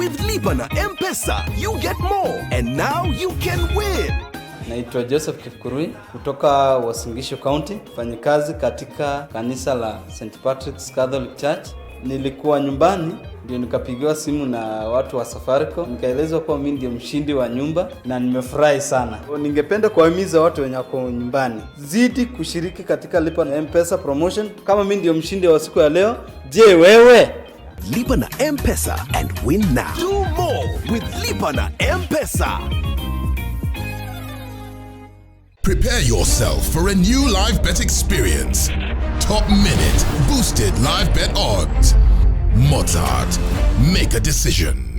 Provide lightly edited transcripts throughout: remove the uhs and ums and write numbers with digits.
With Lipa na M-Pesa, you get more. And now you can win. Naitwa Joseph Kifkurui kutoka Uasin Gishu County, mfanyikazi katika kanisa la St. Patrick's Catholic Church. Nilikuwa nyumbani ndio nikapigiwa simu na watu wa Safaricom, nikaelezwa kwa mimi ndio mshindi wa nyumba na nimefurahi sana. Ningependa kuwahimiza watu wenye wako nyumbani zidi kushiriki katika Lipa na M-Pesa promotion kama mimi ndio mshindi wa siku ya leo. Je, wewe? Lipa na M-Pesa and win now. Do more with Lipa na M-Pesa. Prepare yourself for a new live bet experience. Top minute, boosted live bet odds. Mozart, make a decision.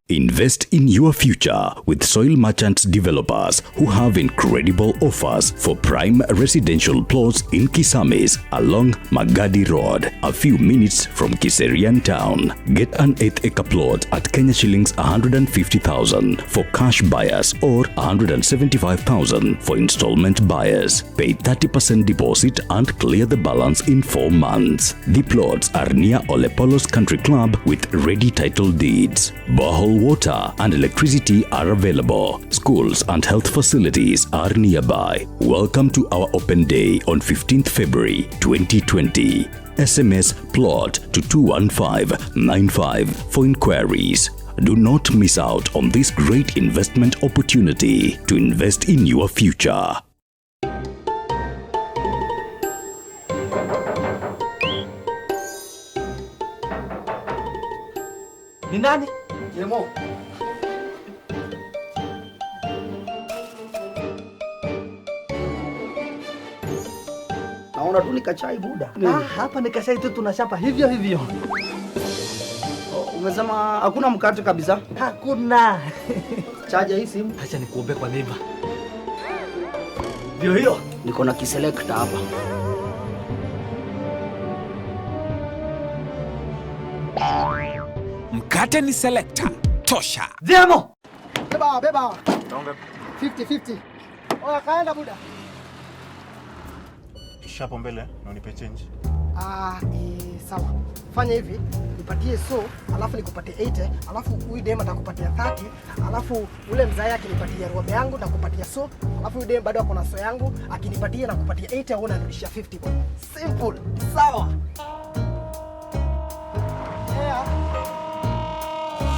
Invest in your future with Soil Merchants Developers, who have incredible offers for prime residential plots in Kisamis along Magadi Road, a few minutes from Kiserian town. Get an 8-acre plot at Kenya shillings 150,000 for cash buyers or 175,000 for installment buyers. Pay 30% deposit and clear the balance in 4 months. The plots are near Olepolos Country Club with ready title deeds. Borehole water and electricity are available. Schools and health facilities are nearby. Welcome to our open day on 15th February 2020. SMS plot to 21595 for inquiries. Do not miss out on this great investment opportunity to invest in your future. Ni nani? Yemo. Naona tu nikachai buda. Hapa nikachai tu tunashapa hivyo hivyo. Umesema hakuna mkate kabisa? Hakuna. Chaja hii simu. Acha nikuombe kwa neighbor. Ndio hiyo. Niko na kiselect hapa. Mkate ni selector. Tosha. Demo. Beba. 50-50. Oya kaenda buda. Kishapo mbele na unipe change. Sawa. Fanya hivi, nipatie alafu nikupatie 80, alafu huyu dem atakupatia 30, alafu ule mzee akinipatia robe yangu na kupatia alafu huyu dem bado ako na yangu akinipatia na kupatia 80 au unanirudishia 50 bwana. Simple. Sawa.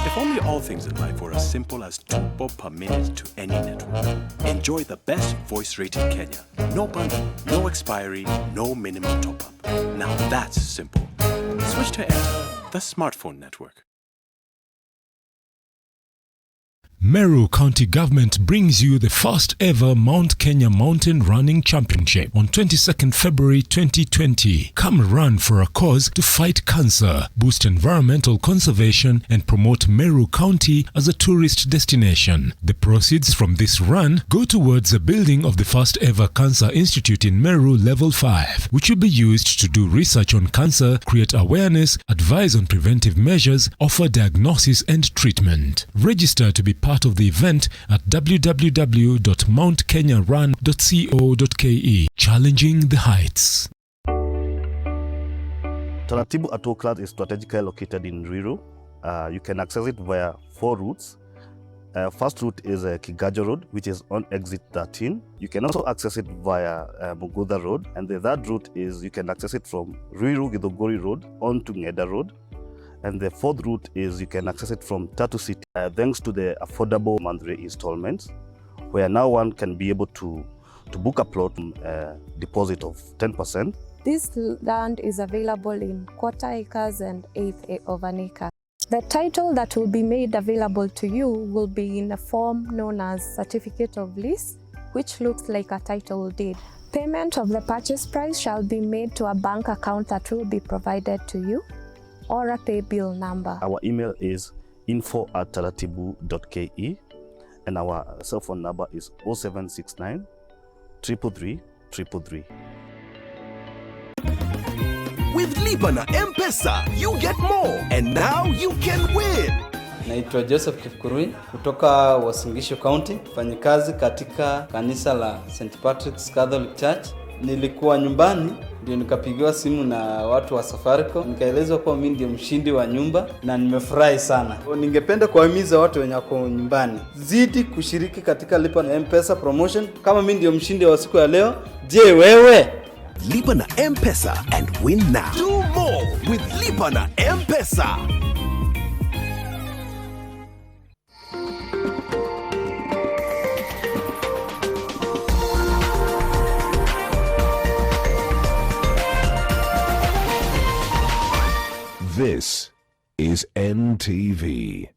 If only all things in life were as simple as 2 bob per minute to any network. Enjoy the best voice rate in Kenya. No bundle, no expiry, no minimum top-up. Now that's simple. Switch to Airtel, the smartphone network. Meru County Government brings you the first ever Mount Kenya Mountain Running Championship on 22nd February 2020. Come run for a cause to fight cancer, boost environmental conservation and promote Meru County as a tourist destination. The proceeds from this run go towards the building of the first ever Cancer Institute in Meru Level 5, which will be used to do research on cancer, create awareness, advise on preventive measures, offer diagnosis and treatment. Register to be part of the event at www.mountkenyarun.co.ke. Challenging the heights. Taratibu Atoll Class is strategically located in Ruiru. You can access it via 4 routes. First route is Kigajo Road, which is on exit 13. You can also access it via Mugodha Road. And the third route is you can access it from Ruiru Githogori Road on to Ngeda Road. And the fourth route is you can access it from Tatu City, thanks to the affordable monthly installments, where now one can be able to book a plot deposit of 10%. This land is available in 1/4 acres and 1/8 of an acre. The title that will be made available to you will be in a form known as Certificate of Lease, which looks like a title deed. Payment of the purchase price shall be made to a bank account that will be provided to you, or a pay bill number. Our email is info@taratibu.ke and our cell phone number is 0769 333 333. With Lipa na M-Pesa, you get more and now you can win. Naitwa Joseph Kifkurui kutoka Uasin Gishu County, mfanyikazi katika kanisa la St. Patrick's Catholic Church. Nilikuwa nyumbani ndio nikapigiwa simu na watu wa Safaricom, nikaelezwa kuwa mimi ndio mshindi wa nyumba na nimefurahi sana. Ningependa kuwahimiza watu wenye wako nyumbani, zidi kushiriki katika Lipa na M-Pesa promotion kama mimi ndio mshindi wa siku ya leo. Je, wewe? Lipa na M-Pesa and win now. Do more with Lipa na M-Pesa. This is NTV.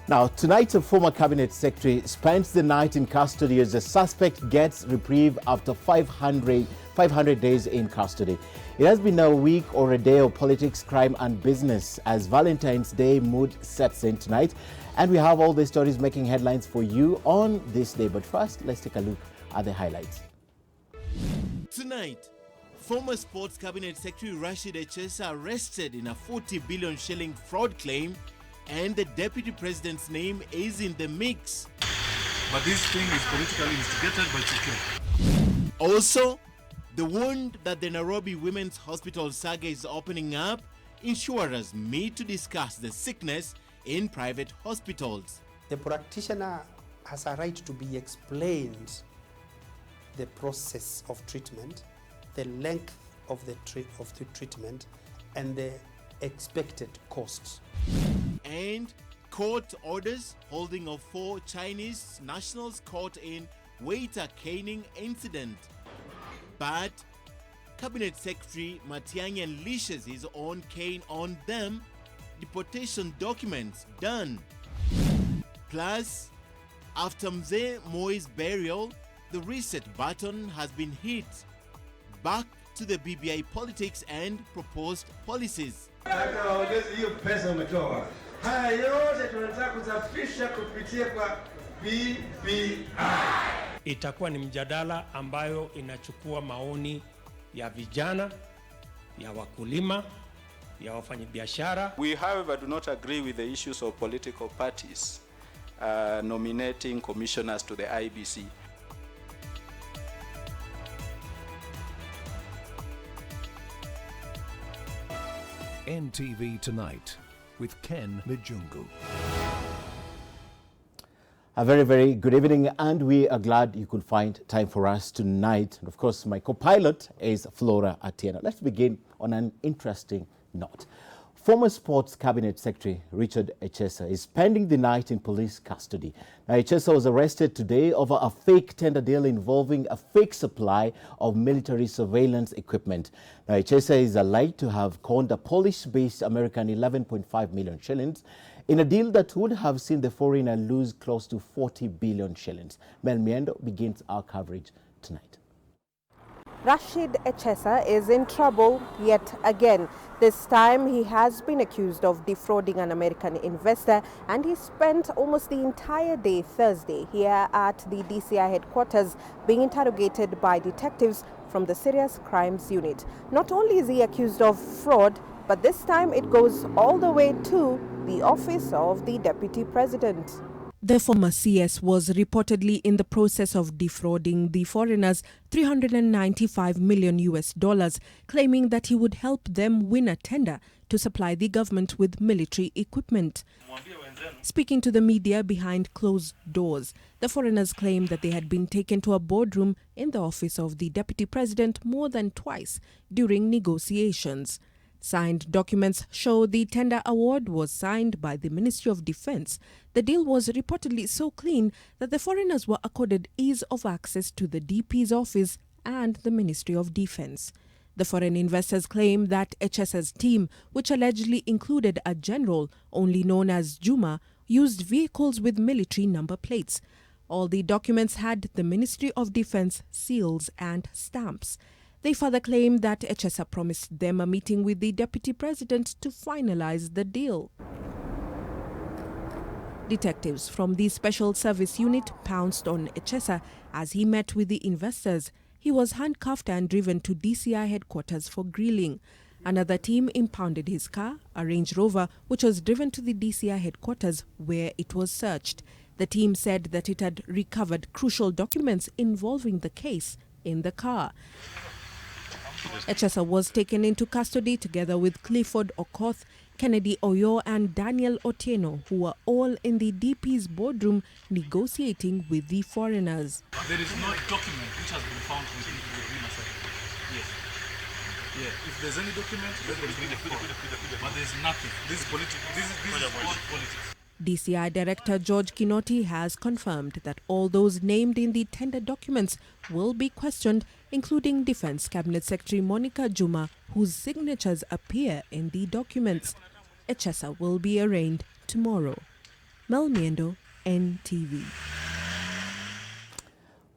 Now, tonight, a former cabinet secretary spends the night in custody as the suspect gets reprieve after 500 days in custody. It has been a week or a day of politics, crime and business as Valentine's Day mood sets in tonight. And we have all the stories making headlines for you on this day. But first, let's take a look at the highlights. Tonight, former Sports Cabinet Secretary Rashid Echesa arrested in a 40 billion shilling fraud claim, and the Deputy President's name is in the mix. But this thing is politically instigated, but it's okay. Also, the wound that the Nairobi Women's Hospital saga is opening up, insurers meet to discuss the sickness in private hospitals. The practitioner has a right to be explained the process of treatment, the length of the treatment, and the expected costs. And court orders holding of 4 Chinese nationals caught in waiter caning incident. But Cabinet Secretary Matiang'i unleashes his own cane on them. Deportation documents done. Plus, after Mzee Moi's burial, the reset button has been hit. Back to the BBI politics and proposed policies. Haya yote tunataka kusafisha kupitia kwa BBI. Itakuwa ni mjadala ambayo inachukua maoni ya vijana, ya wakulima, ya wafanyabiashara. We however do not agree with the issues of political parties nominating commissioners to the IBC. NTV Tonight with Ken Mijungu. A very, very good evening, and we are glad you could find time for us tonight. And of course, my co-pilot is Flora Atieno. Let's begin on an interesting note. Former Sports Cabinet Secretary Richard Echesa is spending the night in police custody. Now, Echesa was arrested today over a fake tender deal involving a fake supply of military surveillance equipment. Now, Echesa is alleged to have conned a Polish-based American 11.5 million shillings in a deal that would have seen the foreigner lose close to 40 billion shillings. Mel Miendo begins our coverage tonight. Rashid Echesa is in trouble yet again. This time he has been accused of defrauding an American investor, and he spent almost the entire day Thursday here at the DCI headquarters being interrogated by detectives from the Serious Crimes Unit. Not only is he accused of fraud, but this time it goes all the way to the office of the Deputy President. The former CS was reportedly in the process of defrauding the foreigners $395 million, claiming that he would help them win a tender to supply the government with military equipment. Speaking to the media behind closed doors, the foreigners claimed that they had been taken to a boardroom in the office of the Deputy President more than twice during negotiations. Signed documents show the tender award was signed by the Ministry of Defence. The deal was reportedly so clean that the foreigners were accorded ease of access to the DP's office and the Ministry of Defence. The foreign investors claim that HS's team, which allegedly included a general only known as Juma, used vehicles with military number plates. All the documents had the Ministry of Defence seals and stamps. They further claim that HSA promised them a meeting with the Deputy President to finalize the deal. Detectives from the Special Service Unit pounced on HSA as he met with the investors. He was handcuffed and driven to DCI headquarters for grilling. Another team impounded his car, a Range Rover, which was driven to the DCI headquarters where it was searched. The team said that it had recovered crucial documents involving the case in the car. HSA was taken into custody together with Clifford Okoth, Kennedy Oyo and Daniel Otieno, who were all in the DP's boardroom negotiating with the foreigners. There is no document which has been found within the agreement. Yes. Yeah. If there's any document, let them bring it. But there's nothing. This is politics. This is all politics. DCI Director George Kinoti has confirmed that all those named in the tender documents will be questioned, including Defence Cabinet Secretary Monica Juma, whose signatures appear in the documents. HSA will be arraigned tomorrow. Mel Miendo, NTV.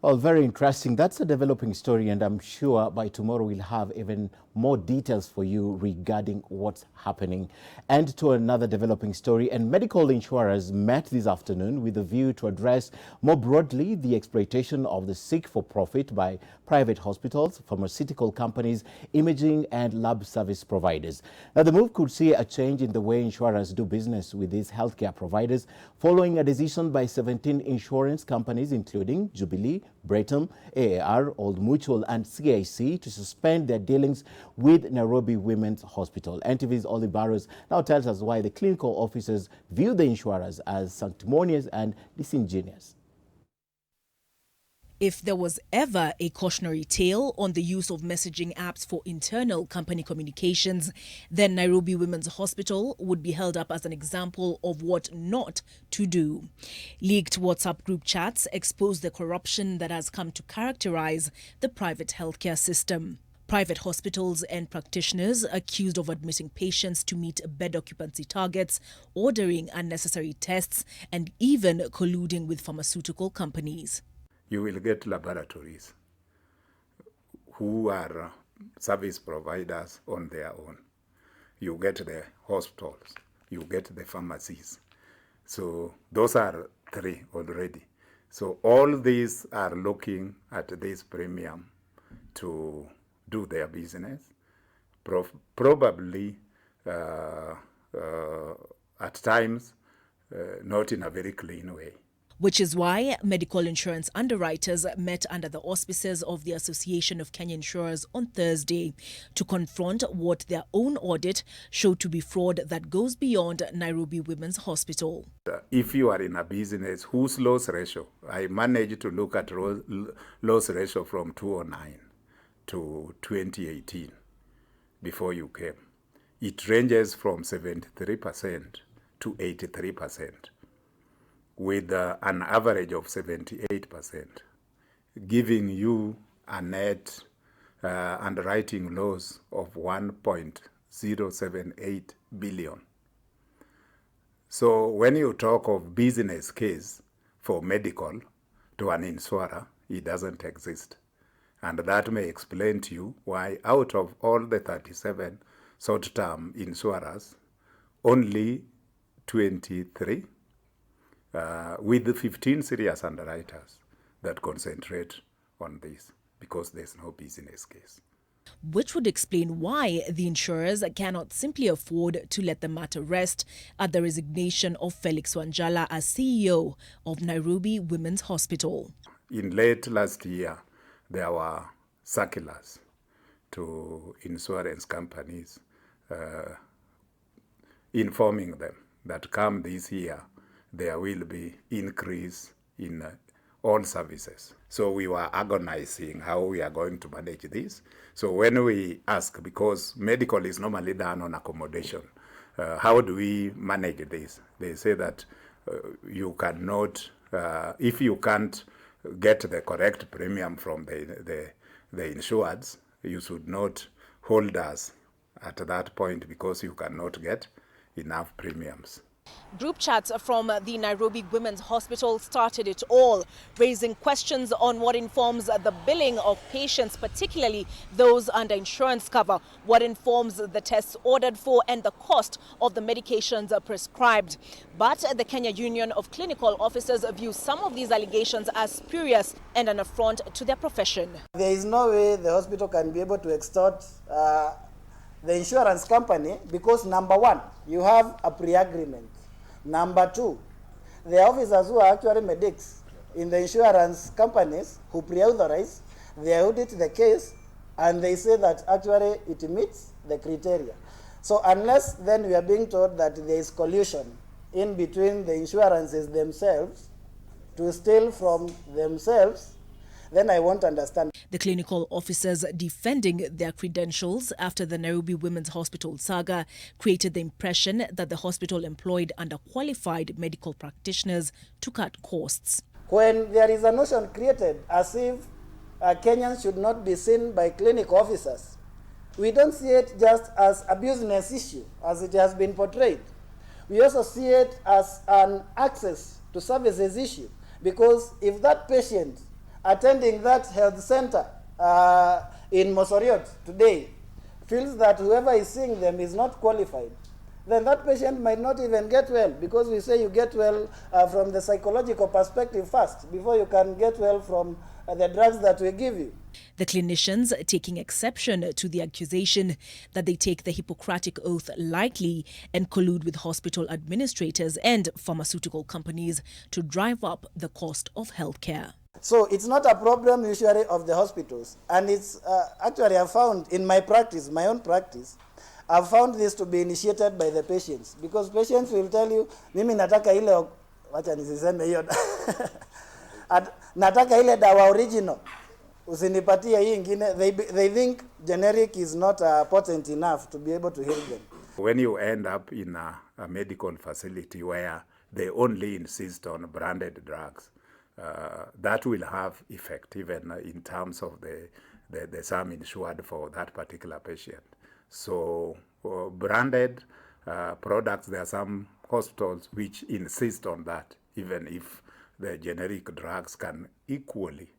Well, very interesting. That's a developing story, and I'm sure by tomorrow we'll have even more details for you regarding what's happening. And to another developing story, and medical insurers met this afternoon with a view to address more broadly the exploitation of the sick for profit by private hospitals, pharmaceutical companies, imaging and lab service providers. Now, the move could see a change in the way insurers do business with these healthcare providers following a decision by 17 insurance companies, including Jubilee, Brigham, AAR, Old Mutual and CIC, to suspend their dealings with Nairobi Women's Hospital. NTV's Olive Barrows now tells us why the clinical officers view the insurers as sanctimonious and disingenuous. If there was ever a cautionary tale on the use of messaging apps for internal company communications, then Nairobi Women's Hospital would be held up as an example of what not to do. Leaked WhatsApp group chats expose the corruption that has come to characterize the private healthcare system. Private hospitals and practitioners accused of admitting patients to meet bed occupancy targets, ordering unnecessary tests, and even colluding with pharmaceutical companies. You will get laboratories who are service providers on their own. You get the hospitals, you get the pharmacies. So those are three already. So all these are looking at this premium to do their business, probably at times not in a very clean way. Which is why medical insurance underwriters met under the auspices of the Association of Kenya Insurers on Thursday to confront what their own audit showed to be fraud that goes beyond Nairobi Women's Hospital. If you are in a business whose loss ratio, I managed to look at loss ratio from 2009 to 2018 before you came. It ranges from 73% to 83%. with an average of 78%, giving you a net underwriting loss of 1.078 billion. So when you talk of business case for medical to an insurer, it doesn't exist. And that may explain to you why out of all the 37 short-term insurers, only 23 with 15 serious underwriters that concentrate on this because there's no business case. Which would explain why the insurers cannot simply afford to let the matter rest at the resignation of Felix Wanjala as CEO of Nairobi Women's Hospital. In late last year, there were circulars to insurance companies informing them that come this year, there will be increase in all services. So we were agonizing how we are going to manage this. So when we ask, because medical is normally done on accommodation, how do we manage this? They say that you cannot, if you can't get the correct premium from the insureds, you should not hold us at that point because you cannot get enough premiums. Group chats from the Nairobi Women's Hospital started it all, raising questions on what informs the billing of patients, particularly those under insurance cover, what informs the tests ordered for and the cost of the medications prescribed. But the Kenya Union of Clinical Officers views some of these allegations as spurious and an affront to their profession. There is no way the hospital can be able to extort the insurance company because, number one, you have a pre-agreement. Number two, the officers who are actually medics in the insurance companies who pre-authorize, they audit the case and they say that actually it meets the criteria. So unless then we are being told that there is collusion in between the insurances themselves to steal from themselves, then I won't understand. The clinical officers defending their credentials after the Nairobi Women's Hospital saga created the impression that the hospital employed underqualified medical practitioners to cut costs. When there is a notion created as if Kenyans should not be seen by clinic officers, we don't see it just as a business issue as it has been portrayed. We also see it as an access to services issue, because if that patient attending that health center in Mosoriot today feels that whoever is seeing them is not qualified, then that patient might not even get well, because we say you get well from the psychological perspective first before you can get well from the drugs that we give you. The clinicians taking exception to the accusation that they take the Hippocratic Oath lightly and collude with hospital administrators and pharmaceutical companies to drive up the cost of healthcare. So it's not a problem usually of the hospitals, and it's actually I've found in my practice, my own practice, I've found this to be initiated by the patients, because patients will tell you, mimi nataka ile, wacha nisiseme hiyo, nataka ile dawa original, usinipatie hii ingine. They think generic is not potent enough to be able to heal them. When you end up in a medical facility where they only insist on branded drugs, that will have effect even in terms of the sum insured for that particular patient. So branded products, there are some hospitals which insist on that, even if the generic drugs can equally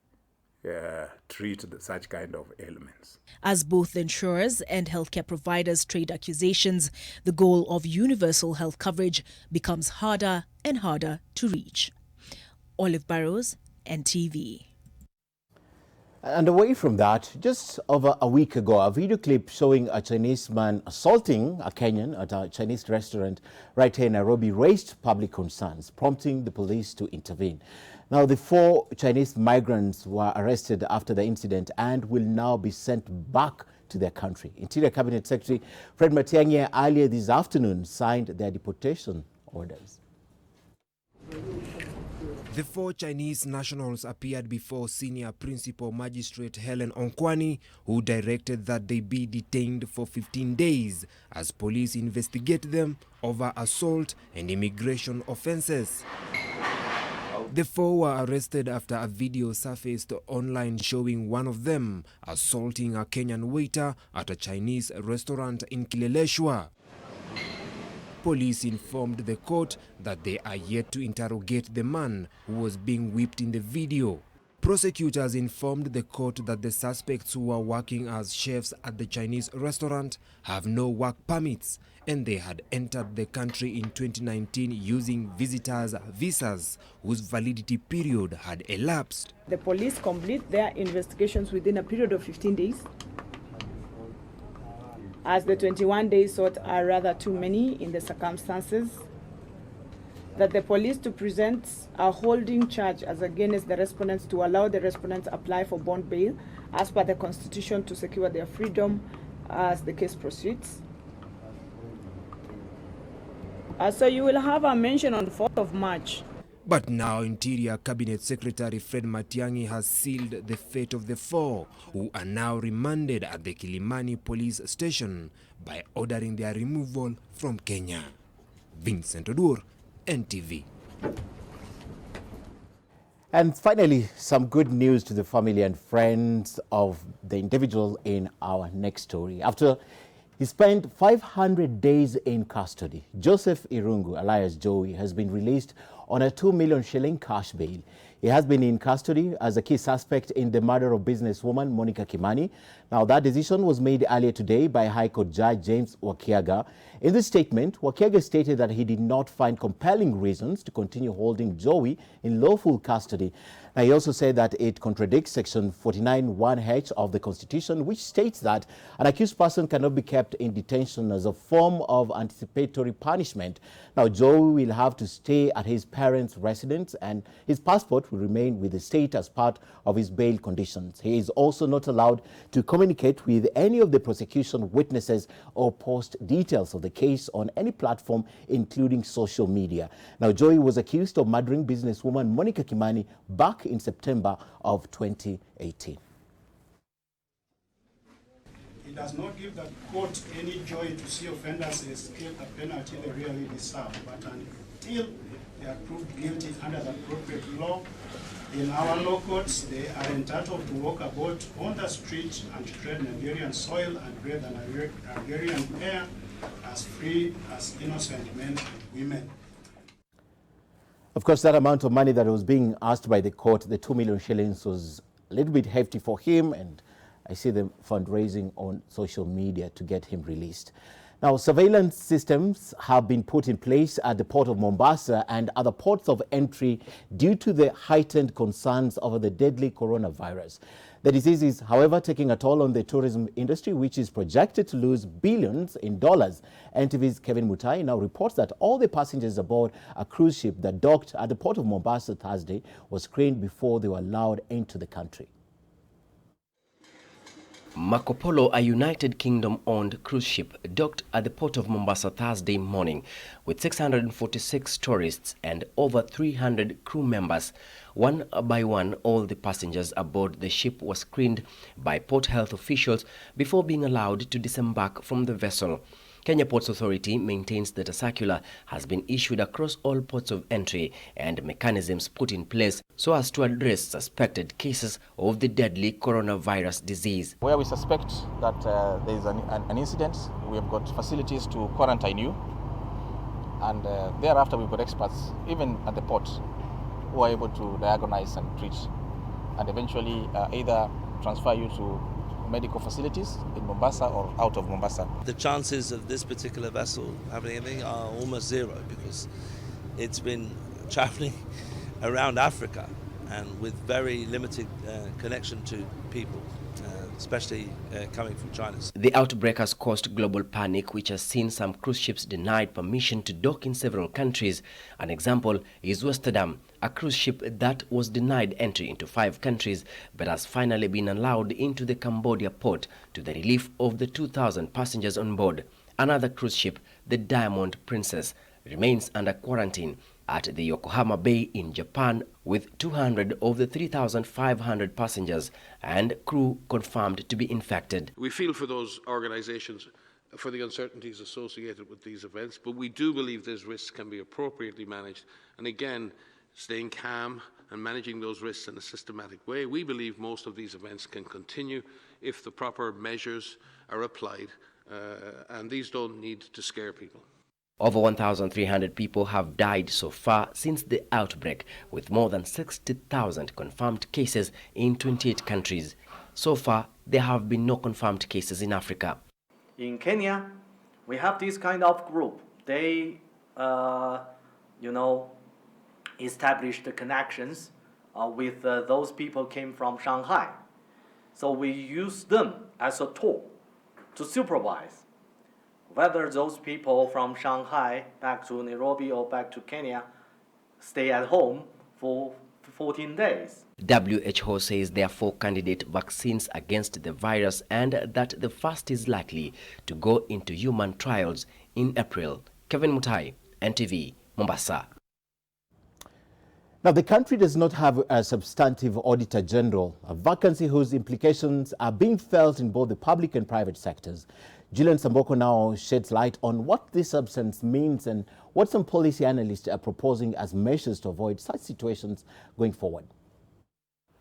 treat such kind of ailments. As both the insurers and healthcare providers trade accusations, the goal of universal health coverage becomes harder and harder to reach. Olive Barrows, NTV. And away from that, just over a week ago, a video clip showing a Chinese man assaulting a Kenyan at a Chinese restaurant right here in Nairobi raised public concerns, prompting the police to intervene. Now, the 4 Chinese migrants were arrested after the incident and will now be sent back to their country. Interior Cabinet Secretary Fred Matiang'i earlier this afternoon signed their deportation orders. The 4 Chinese nationals appeared before Senior Principal Magistrate Helen Onkwani, who directed that they be detained for 15 days as police investigate them over assault and immigration offenses. The 4 were arrested after a video surfaced online showing one of them assaulting a Kenyan waiter at a Chinese restaurant in Kileleshwa. Police informed the court that they are yet to interrogate the man who was being whipped in the video. Prosecutors informed the court that the suspects who were working as chefs at the Chinese restaurant have no work permits, and they had entered the country in 2019 using visitors' visas whose validity period had elapsed. The police complete their investigations within a period of 15 days. As the 21 days sought are rather too many in the circumstances, that the police to present a holding charge as against the respondents to allow the respondents apply for bond bail as per the Constitution to secure their freedom as the case proceeds. So you will have a mention on 4th of March. But now Interior Cabinet Secretary Fred Matiang'i has sealed the fate of the 4 who are now remanded at the Kilimani police station by ordering their removal from Kenya. Vincent Odur, NTV. And finally, some good news to the family and friends of the individual in our next story. After he spent 500 days in custody, Joseph Irungu, alias Joey, has been released on a 2 million shilling cash bail. He has been in custody as a key suspect in the murder of businesswoman Monica Kimani. Now, that decision was made earlier today by High Court Judge James Wakiaga. In this statement, Wakiaga stated that he did not find compelling reasons to continue holding Joey in lawful custody. Now, he also said that it contradicts Section 49(1)(h) of the Constitution, which states that an accused person cannot be kept in detention as a form of anticipatory punishment. Now, Joey will have to stay at his parents' residence and his passport will remain with the state as part of his bail conditions. He is also not allowed to communicate with any of the prosecution witnesses or post details of the case on any platform, including social media. Now, Joey was accused of murdering businesswoman Monica Kimani back in September of 2018. It does not give the court any joy to see offenders escape the penalty they really deserve, but until they are proved guilty under the appropriate law, in our law courts, they are entitled to walk about on the street and tread Nigerian soil and breathe an Nigerian air as free as innocent men and women. Of course, that amount of money that was being asked by the court, the 2 million shillings, was a little bit hefty for him, and I see them fundraising on social media to get him released. Now, surveillance systems have been put in place at the port of Mombasa and other ports of entry due to the heightened concerns over the deadly coronavirus. The disease is, however, taking a toll on the tourism industry, which is projected to lose billions in dollars. NTV's Kevin Mutai now reports that all the passengers aboard a cruise ship that docked at the port of Mombasa Thursday was screened before they were allowed into the country. Marco Polo, a United Kingdom-owned cruise ship, docked at the port of Mombasa Thursday morning with 646 tourists and over 300 crew members. One by one, all the passengers aboard the ship were screened by port health officials before being allowed to disembark from the vessel. Kenya Ports Authority maintains that a circular has been issued across all ports of entry and mechanisms put in place so as to address suspected cases of the deadly coronavirus disease. Where we suspect that there is an incident, we have got facilities to quarantine you, and thereafter we've got experts, even at the port, who are able to diagnose and treat, and eventually either transfer you to medical facilities in Mombasa or out of Mombasa. The chances of this particular vessel having anything are almost zero because it's been traveling around Africa and with very limited connection to people, especially coming from China. The outbreak has caused global panic, which has seen some cruise ships denied permission to dock in several countries. An example is Westerdam, a cruise ship that was denied entry into 5 countries but has finally been allowed into the Cambodia port to the relief of the 2,000 passengers on board. Another cruise ship, the Diamond Princess, remains under quarantine at the Yokohama Bay in Japan with 200 of the 3,500 passengers and crew confirmed to be infected. We feel for those organisations for the uncertainties associated with these events, but we do believe these risks can be appropriately managed. And again, staying calm and managing those risks in a systematic way, we believe most of these events can continue if the proper measures are applied, and these don't need to scare people. Over 1,300 people have died so far since the outbreak, with more than 60,000 confirmed cases in 28 countries. So far, there have been no confirmed cases in Africa. In Kenya, we have this kind of group. They, established the connections with those people came from Shanghai. So we use them as a tool to supervise whether those people from Shanghai back to Nairobi or back to Kenya stay at home for 14 days. WHO says there are 4 candidate vaccines against the virus and that the first is likely to go into human trials in April. Kevin Mutai, NTV, Mombasa. Now, the country does not have a substantive Auditor General, a vacancy whose implications are being felt in both the public and private sectors. Julian Samboko now sheds light on what this absence means and what some policy analysts are proposing as measures to avoid such situations going forward.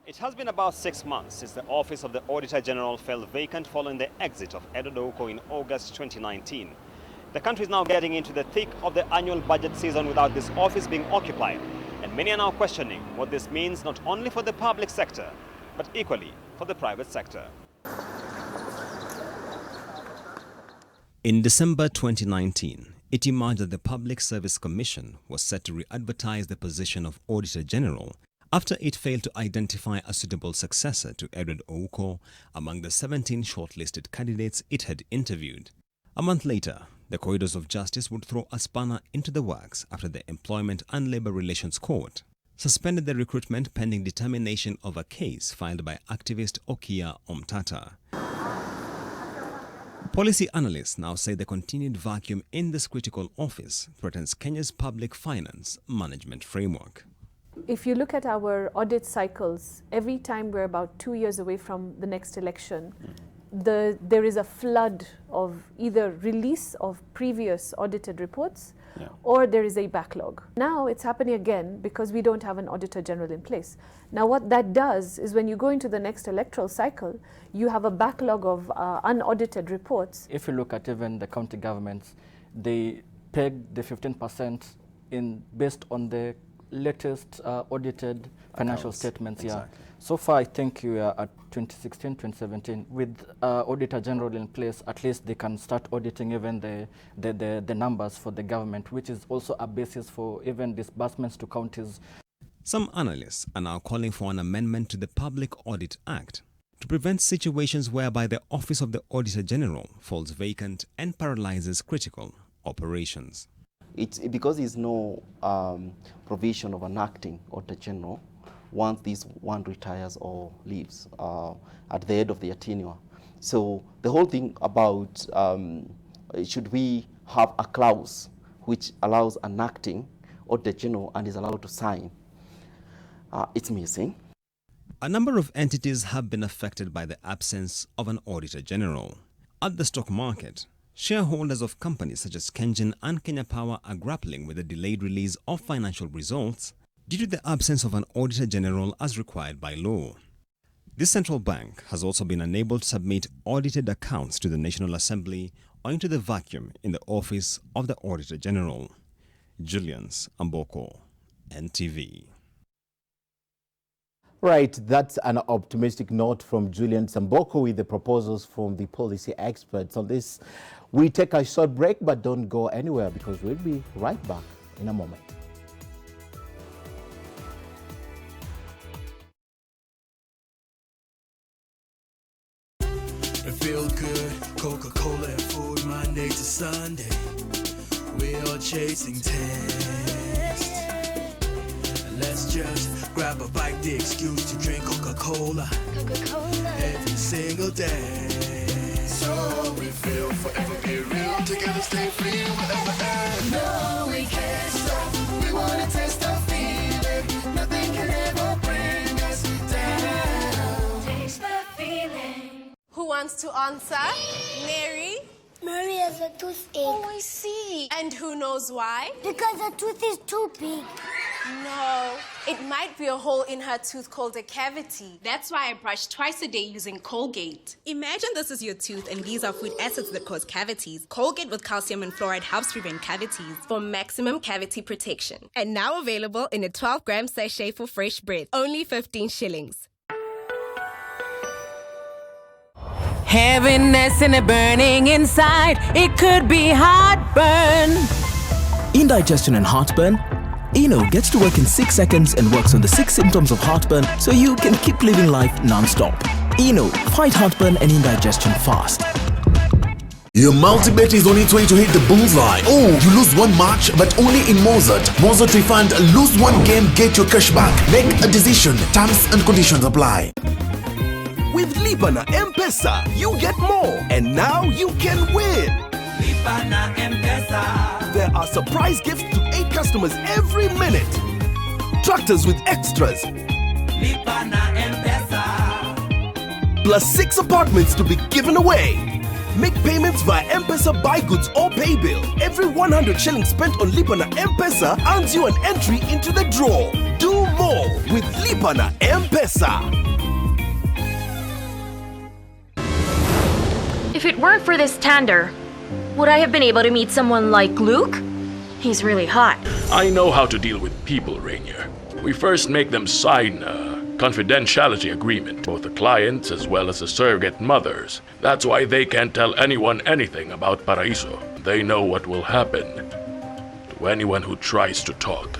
It has been about 6 months since the office of the Auditor General fell vacant following the exit of Edward Ouko in August 2019. The country is now getting into the thick of the annual budget season without this office being occupied. And many are now questioning what this means not only for the public sector, but equally for the private sector. In December 2019, it emerged that the Public Service Commission was set to re-advertise the position of Auditor General after it failed to identify a suitable successor to Edward Ouko among the 17 shortlisted candidates it had interviewed. A month later, the corridors of justice would throw a spanner into the works after the Employment and Labour Relations Court suspended the recruitment pending determination of a case filed by activist Okia Omtata. Policy analysts now say the continued vacuum in this critical office threatens Kenya's public finance management framework. If you look at our audit cycles, every time we're about 2 years away from the next election, there is a flood of either release of previous audited reports or there is a backlog. Now it's happening again because we don't have an Auditor General in place. Now what that does is when you go into the next electoral cycle, you have a backlog of unaudited reports. If you look at even the county governments, they peg the 15% based on the latest audited financial statements. Exactly. So far, I think we are at 2016, 2017. With Auditor General in place, at least they can start auditing even the numbers for the government, which is also a basis for even disbursements to counties. Some analysts are now calling for an amendment to the Public Audit Act to prevent situations whereby the Office of the Auditor General falls vacant and paralyzes critical operations. It's because there's no provision of an acting Auditor General once this one retires or leaves at the end of their tenure. So the whole thing about should we have a clause which allows an acting Auditor General and is allowed to sign, it's missing. A number of entities have been affected by the absence of an Auditor General. At the stock market, shareholders of companies such as Kengen and Kenya Power are grappling with the delayed release of financial results due to the absence of an Auditor General as required by law. The central bank has also been unable to submit audited accounts to the National Assembly owing to the vacuum in the office of the Auditor General. Julian Samboko, NTV. Right, that's an optimistic note from Julian Samboko with the proposals from the policy experts on this. We take a short break, but don't go anywhere because we'll be right back in a moment. It feel good, Coca-Cola and food, Monday to Sunday. We're all chasing taste. Let's just grab a bite, the excuse to drink Coca-Cola every single day. So we feel forever be real, together stay free, whatever ends. No, we can't stop, we wanna taste the feeling. Nothing can ever bring us down. Taste the feeling. Who wants to answer? Mary? Mary has a toothache. Oh, I see. And who knows why? Because the tooth is too big. No, it might be a hole in her tooth called a cavity. That's why I brush twice a day using Colgate. Imagine this is your tooth and these are food acids that cause cavities. Colgate with calcium and fluoride helps prevent cavities For maximum cavity protection. and now available in a 12-gram sachet for fresh breath. Only 15 shillings. Heaviness and a burning inside, it could be heartburn. Indigestion and heartburn? Eno gets to work in 6 seconds and works on the 6 symptoms of heartburn so you can keep living life non-stop. Eno, fight heartburn and indigestion fast. Your multi-bet is on its way to hit the bullseye. Oh, you lose one match, but only in Mozart. Mozart Refund, lose one game, get your cash back. Make a decision. Terms and conditions apply. With Lipa na M-Pesa, you get more, and now you can win. Lipa na M-Pesa. There are surprise gifts to 8 customers every minute. tractors with extras. Plus 6 apartments to be given away. Make payments via M-Pesa buy goods or pay bill. Every 100 shillings spent on Lipana M-Pesa earns you an entry into the draw. Do more with Lipana M-Pesa. If it weren't for this tender, would I have been able to meet someone like Luke? He's really hot. I know how to deal with people, Rainier. We first make them sign a confidentiality agreement, both the clients as well as the surrogate mothers. That's why they can't tell anyone anything about Paraiso. They know what will happen to anyone who tries to talk.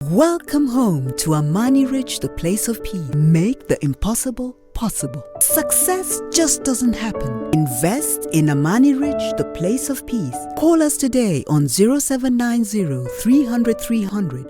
Welcome home to Amani Ridge, the place of peace. Make the impossible possible. Success just doesn't happen. Invest in Amani Ridge, the place of peace. Call us today on 0790 300 300.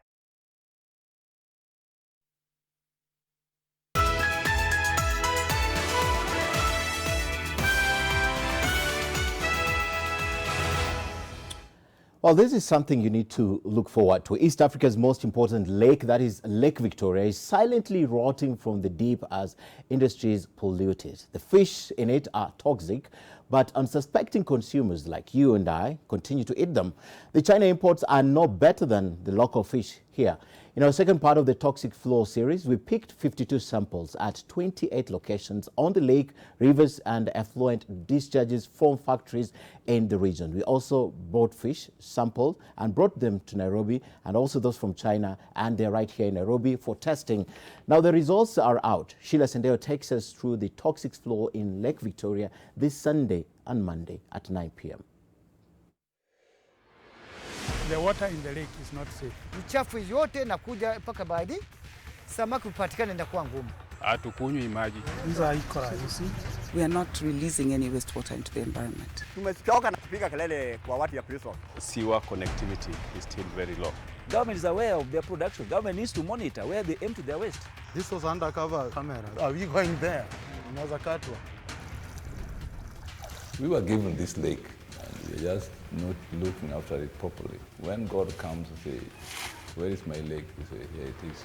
Well, this is something you need to look forward to. East Africa's most important lake, that is Lake Victoria, is silently rotting from the deep as industries pollute it. The fish in it are toxic, but unsuspecting consumers like you and I continue to eat them. The China imports are no better than the local fish here. In our second part of the Toxic Flow series, we picked 52 samples at 28 locations on the lake, rivers and effluent discharges from factories in the region. We also bought fish, sampled and brought them to Nairobi, and also those from China, and they're right here in Nairobi for testing. Now the results are out. Sheila Sendeo takes us through the Toxic Flow in Lake Victoria this Sunday and Monday at 9 p.m. The water in the lake is not safe. Uchafu yote nakuja mpaka baadi, samaki upatikane ndakuwa ngumu. Hatukunywi maji. Hizo haiko rahisi. We are not releasing any wastewater into the environment. Tumechoka na kupiga kelele kwa watu ya prison. Sewer connectivity is still very low. Government is aware of their production. Government needs to monitor where they empty their waste. This was undercover camera. Are we going there? We were given this lake and we're just not looking after it properly. When God comes and says, where is my lake? We say, here it is.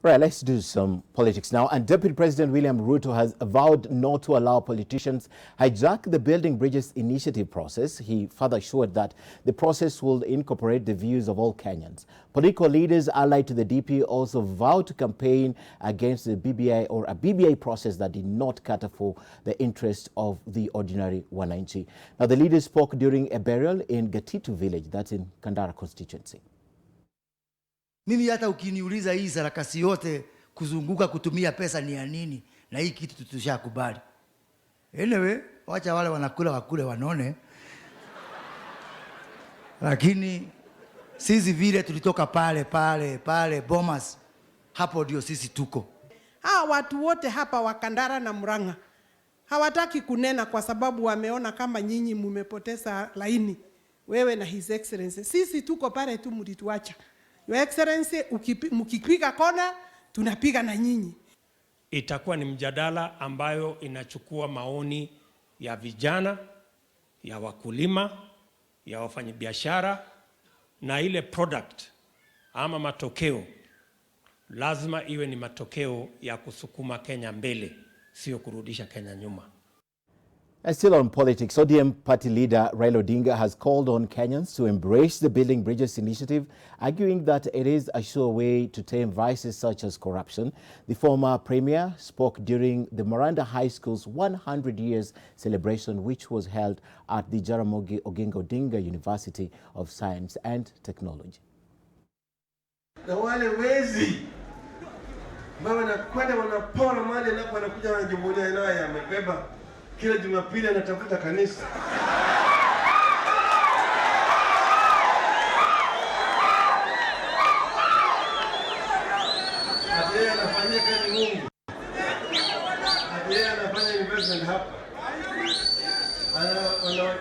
Right, let's do some politics now. And Deputy President William Ruto has vowed not to allow politicians hijack the Building Bridges initiative process. He further assured that the process will incorporate the views of all Kenyans. Political leaders allied to the DP also vowed to campaign against the BBI or a BBI process that did not cater for the interest of the ordinary wananchi. Now, the leaders spoke during a burial in Gatitu village, that's in Kandara constituency. Mimi hata ukiniuliza hii sarakasi yote kuzunguka kutumia pesa ni ya nini, na hii kitu tutushakubali. Anyway, wacha wale wanakula wakule wanone. Lakini sisi vile tulitoka pale Bomas, hapo ndio sisi tuko. Watu wote hapa wa Kandara na Murang'a hawataki kunena kwa sababu wameona kama nyinyi mmepoteza laini, wewe na His Excellency. Sisi tuko pale tu, mlituacha. Your Excellency, mkipiga kona, tunapiga na nyinyi. Itakuwa ni mjadala ambayo inachukua maoni ya vijana, ya wakulima, ya wafanyabiashara, na ile product ama matokeo lazima iwe ni matokeo ya kusukuma Kenya mbele, sio kurudisha Kenya nyuma. And still on politics, ODM party leader Raila Odinga has called on Kenyans to embrace the Building Bridges initiative, arguing that it is a sure way to tame vices such as corruption. The former premier spoke during the Miranda High School's 100 years celebration, which was held at the Jaramogi Oginga Odinga University of Science and Technology. Na wale wezi ambao wanakwenda wanapora mali na wanakuja wanajivunia naye amebeba kila Jumapili anatafuta kanisa. Yeye anafanyia kazi Mungu. Yeye anafanya investment hapa.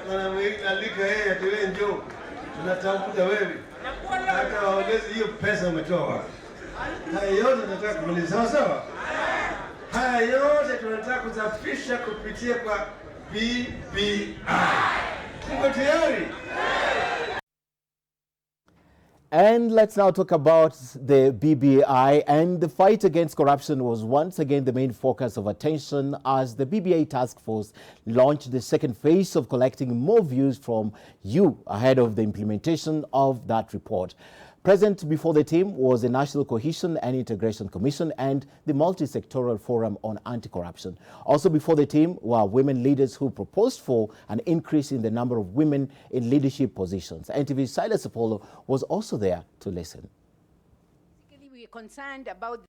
Wanamwalika yeye atiwe njoo. Tunatafuta wewe. Hata waongeze hiyo pesa umetoa wapi? Haya yote tunataka kumaliza sawa sawa. Haya yote tunataka kusafisha kupitia kwa BBI. Mko tayari? And let's now talk about the BBI. And the fight against corruption was once again the main focus of attention as the BBI task force launched the second phase of collecting more views from you ahead of the implementation of that report. Present before the team was the National Cohesion and Integration Commission and the Multi-Sectoral Forum on Anti-Corruption. Also before the team were women leaders who proposed for an increase in the number of women in leadership positions. NTV's Silas Apollo was also there to listen. We are concerned about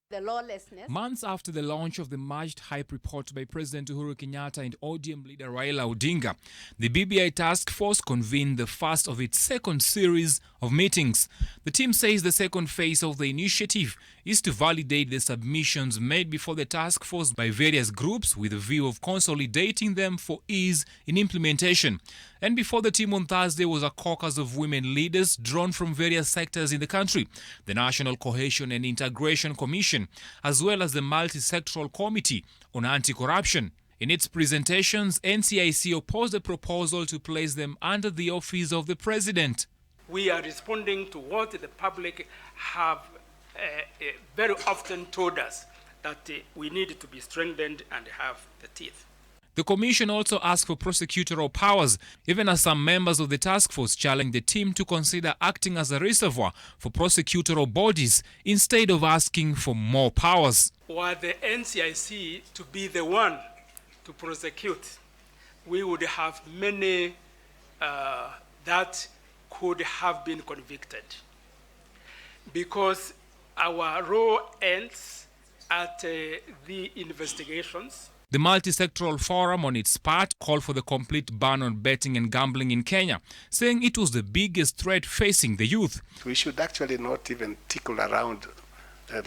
the lawlessness. Months after the launch of the merged hype report by President Uhuru Kenyatta and ODM leader Raila Odinga, the BBI task force convened the first of its second series of meetings. The team says the second phase of the initiative is to validate the submissions made before the task force by various groups with a view of consolidating them for ease in implementation. And before the team on Thursday was a caucus of women leaders drawn from various sectors in the country, the National Cohesion and Integration Commission, as well as the Multi-Sectoral Committee on Anti-Corruption. In its presentations, NCIC opposed the proposal to place them under the office of the President. We are responding to what the public have very often told us, that we need to be strengthened and have the teeth. The Commission also asked for prosecutorial powers, even as some members of the task force challenged the team to consider acting as a reservoir for prosecutorial bodies instead of asking for more powers. Were the NCIC to be the one to prosecute, we would have many that could have been convicted, because our role ends at the investigations. The Multi-Sectoral Forum, on its part, called for the complete ban on betting and gambling in Kenya, saying it was the biggest threat facing the youth. We should actually not even tickle around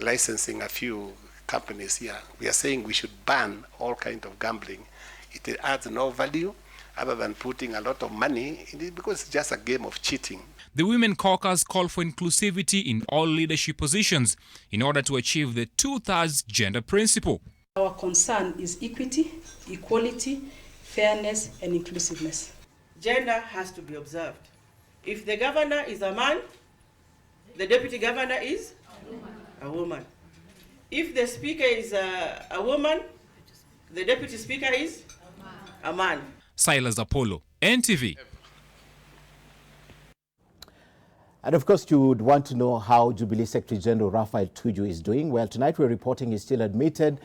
licensing a few companies here. We are saying we should ban all kinds of gambling. It adds no value other than putting a lot of money in it, because it's just a game of cheating. The Women Caucus called for inclusivity in all leadership positions in order to achieve the 2/3 gender principle. Our concern is equity, equality, fairness, and inclusiveness. Gender has to be observed. If the governor is a man, the deputy governor is a woman. If the speaker is a woman, the deputy speaker is a man. Silas Apollo, NTV. And of course, you would want to know how Jubilee Secretary General Raphael Tuju is doing. Well, tonight we're reporting he's still admitted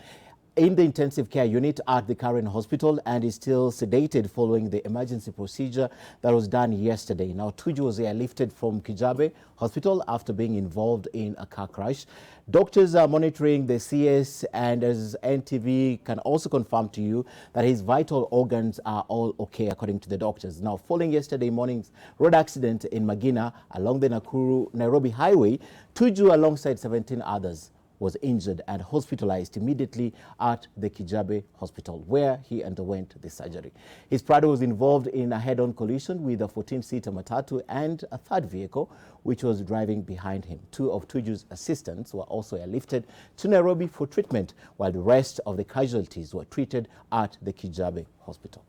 in the intensive care unit at the Karen Hospital and is still sedated following the emergency procedure that was done yesterday. Now, Tuju was airlifted from Kijabe Hospital after being involved in a car crash. Doctors are monitoring the CS, and as NTV can also confirm to you that his vital organs are all okay, according to the doctors. Now, following yesterday morning's road accident in Magina along the Nakuru-Nairobi highway, Tuju, alongside 17 others, was injured and hospitalized immediately at the Kijabe Hospital, where he underwent the surgery. His Prado was involved in a head-on collision with a 14-seater matatu and a third vehicle, which was driving behind him. Two of Tuju's assistants were also airlifted to Nairobi for treatment, while the rest of the casualties were treated at the Kijabe Hospital.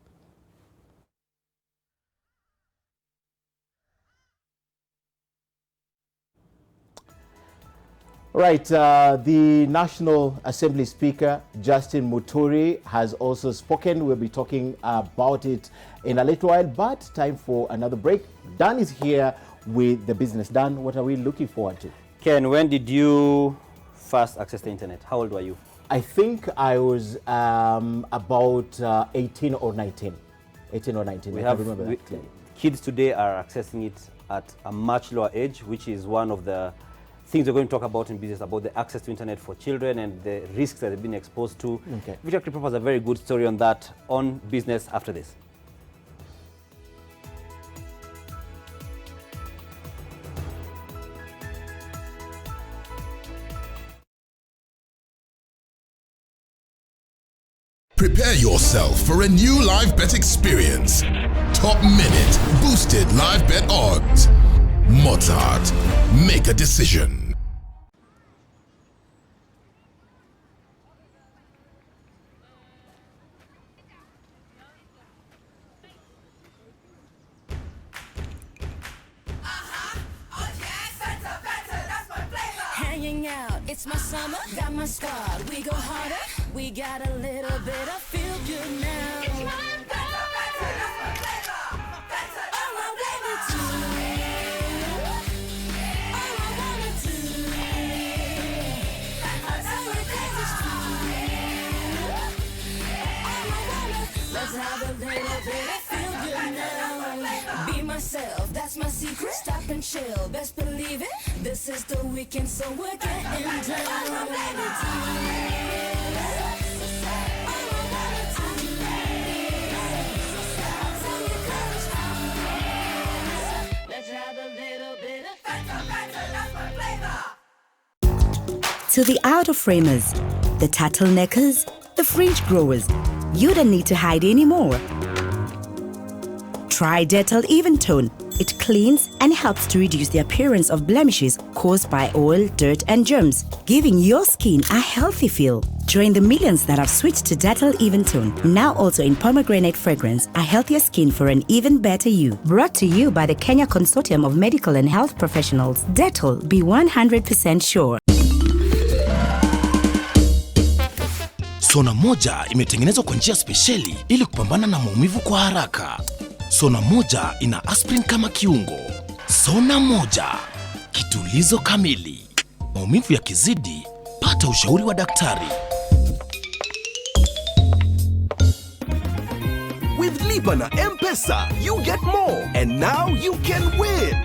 Right, the National Assembly Speaker, Justin Muturi, has also spoken. We'll be talking about it in a little while, but time for another break. Dan is here with the business. Dan, what are we looking forward to? Ken, when did you first access the internet? How old were you? I think I was about 18 or 19. 18 or 19, I can't remember that clearly. Kids today are accessing it at a much lower age, which is one of the things we're going to talk about in business, about the access to internet for children and the risks that they've been exposed to. Okay. Victor Kripa has a very good story on that on business after this. Prepare yourself for a new live bet experience. Top minute, boosted live bet odds. Mozart, make a decision. hanging out. It's my summer, got my squad. We go harder, we got a little bit of feel good now. It's my all I wanna do, all I wanna do, I tell you 'cause it's true. All I wanna, let's have a little bit of feel good now. Be myself, that's my secret. Stop and chill, best believe it. This is the weekend, so we're getting down. All I wanna do, all I wanna do, I'll tell you 'cause it's true. Let's have a little bit of flavor. To the out-of-framers, the turtleneckers, the fringe growers, you don't need to hide anymore. Try Dettol Even Tone. It cleans and helps to reduce the appearance of blemishes caused by oil, dirt, and germs, giving your skin a healthy feel. Join the millions that have switched to Dettol Even Tone, now also in pomegranate fragrance, a healthier skin for an even better you. Brought to you by the Kenya Consortium of Medical and Health Professionals. Dettol, be 100% sure. Sona moja imetengenezwa kwa njia spesheli ili kupambana na maumivu kwa haraka. Sona moja ina aspirin kama kiungo. Sona moja, kitulizo kamili. Maumivu yakizidi, pata ushauri wa daktari. With Lipa na M-Pesa, you get more and now you can win.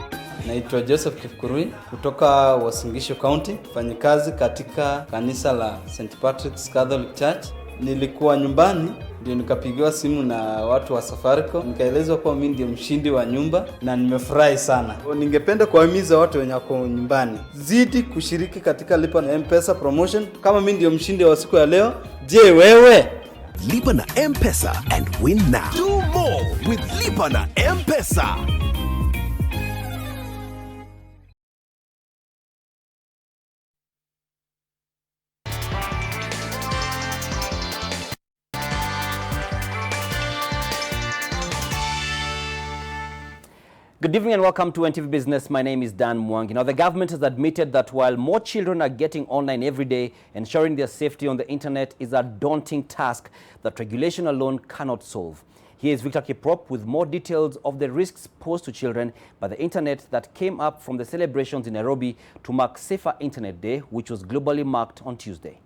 Naitwa Joseph Kipkurui kutoka Wasingisho County, mfanyikazi katika kanisa la St. Patrick's Catholic Church. Nilikuwa nyumbani ndio nikapigiwa simu na watu wa Safaricom, nikaelezwa kuwa mimi ndio mshindi wa nyumba na nimefurahi sana. Ningependa kuwahimiza watu wenye wako nyumbani, zidi kushiriki katika Lipa na M-Pesa promotion kama mimi ndio mshindi wa siku ya leo. Je, wewe? Lipa na M-Pesa and win now. Do more with Lipa na M-Pesa. Good evening and welcome to NTV Business. My name is Dan Mwangi. Now, the government has admitted that while more children are getting online every day, ensuring their safety on the internet is a daunting task that regulation alone cannot solve. Here is Victor Kiprop with more details of the risks posed to children by the internet that came up from the celebrations in Nairobi to mark Safer Internet Day, which was globally marked on Tuesday.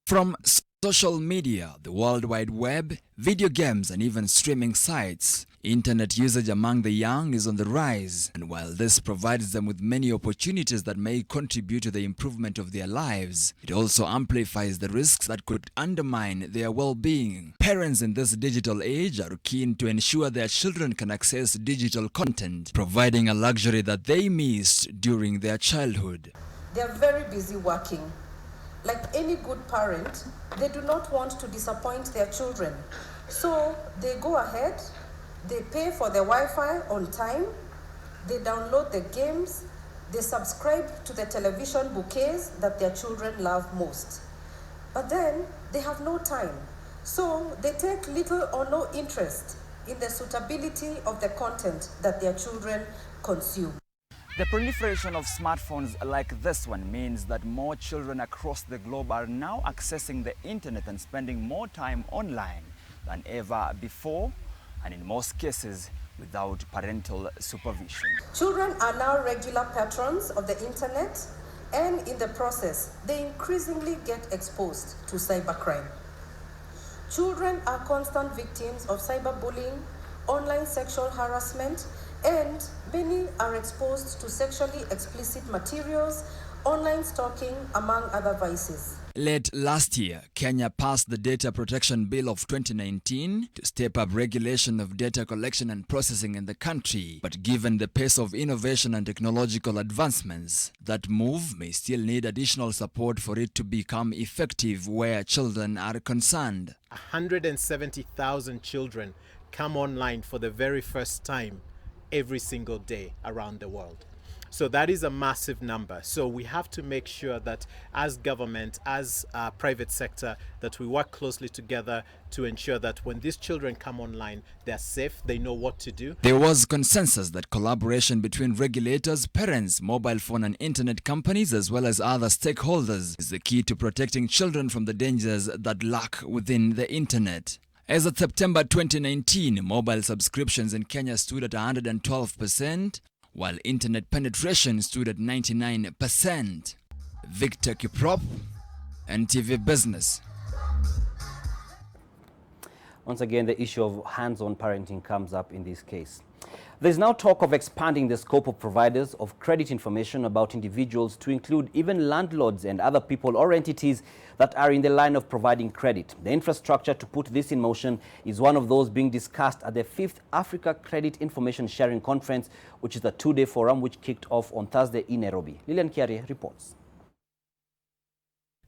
From social media, the World Wide Web, video games, and even streaming sites, internet usage among the young is on the rise. And while this provides them with many opportunities that may contribute to the improvement of their lives, it also amplifies the risks that could undermine their well-being. Parents in this digital age are keen to ensure their children can access digital content, providing a luxury that they missed during their childhood. They are very busy working. Like any good parent, they do not want to disappoint their children. So they go ahead, they pay for their Wi-Fi on time, they download the games, they subscribe to the television bouquets that their children love most. But then they have no time. So they take little or no interest in the suitability of the content that their children consume. The proliferation of smartphones like this one means that more children across the globe are now accessing the internet and spending more time online than ever before, and in most cases without parental supervision. Children are now regular patrons of the internet, and in the process, they increasingly get exposed to cybercrime. Children are constant victims of cyberbullying, online sexual harassment, and many are exposed to sexually explicit materials, online stalking, among other vices. Late last year, Kenya passed the Data Protection Bill of 2019 to step up regulation of data collection and processing in the country. But given the pace of innovation and technological advancements, that move may still need additional support for it to become effective where children are concerned. 170,000 children come online for the very first time every single day around the world. So that is a massive number. So we have to make sure that as government, as private sector, that we work closely together to ensure that when these children come online, they're safe, they know what to do. There was consensus that collaboration between regulators, parents, mobile phone and internet companies, as well as other stakeholders, is the key to protecting children from the dangers that lurk within the internet. As of September 2019, mobile subscriptions in Kenya stood at 112%, while internet penetration stood at 99%. Victor Kiprop, NTV Business. Once again, the issue of hands-on parenting comes up in this case. There's now talk of expanding the scope of providers of credit information about individuals to include even landlords and other people or entities that are in the line of providing credit. The infrastructure to put this in motion is one of those being discussed at the 5th Africa Credit Information Sharing Conference, which is a two-day forum which kicked off on Thursday in Nairobi. Lilian Kiari reports.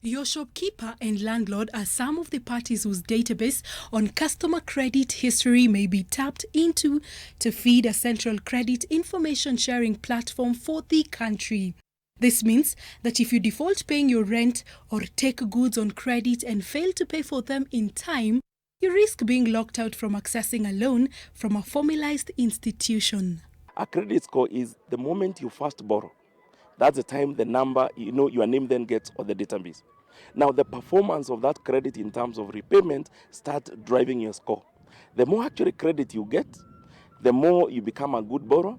Your shopkeeper and landlord are some of the parties whose database on customer credit history may be tapped into to feed a central credit information sharing platform for the country. This means that if you default paying your rent or take goods on credit and fail to pay for them in time, you risk being locked out from accessing a loan from a formalized institution. A credit score is the moment you first borrow. That's the time the number, your name then gets on the database. Now the performance of that credit in terms of repayment starts driving your score. The more actually credit you get, the more you become a good borrower.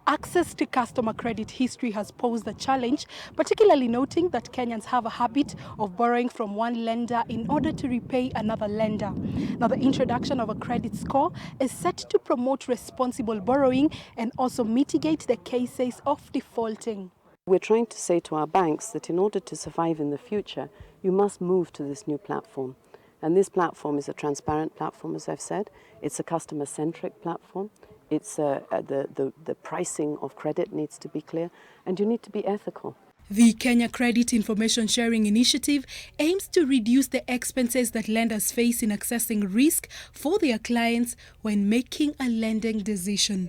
Access to customer credit history has posed a challenge, particularly noting that Kenyans have a habit of borrowing from one lender in order to repay another lender. Now, the introduction of a credit score is set to promote responsible borrowing and also mitigate the cases of defaulting. We're trying to say to our banks that in order to survive in the future, you must move to this new platform. And this platform is a transparent platform, as I've said. It's a customer-centric platform. It's the pricing of credit needs to be clear, and you need to be ethical. The Kenya Credit Information Sharing Initiative aims to reduce the expenses that lenders face in accessing risk for their clients when making a lending decision.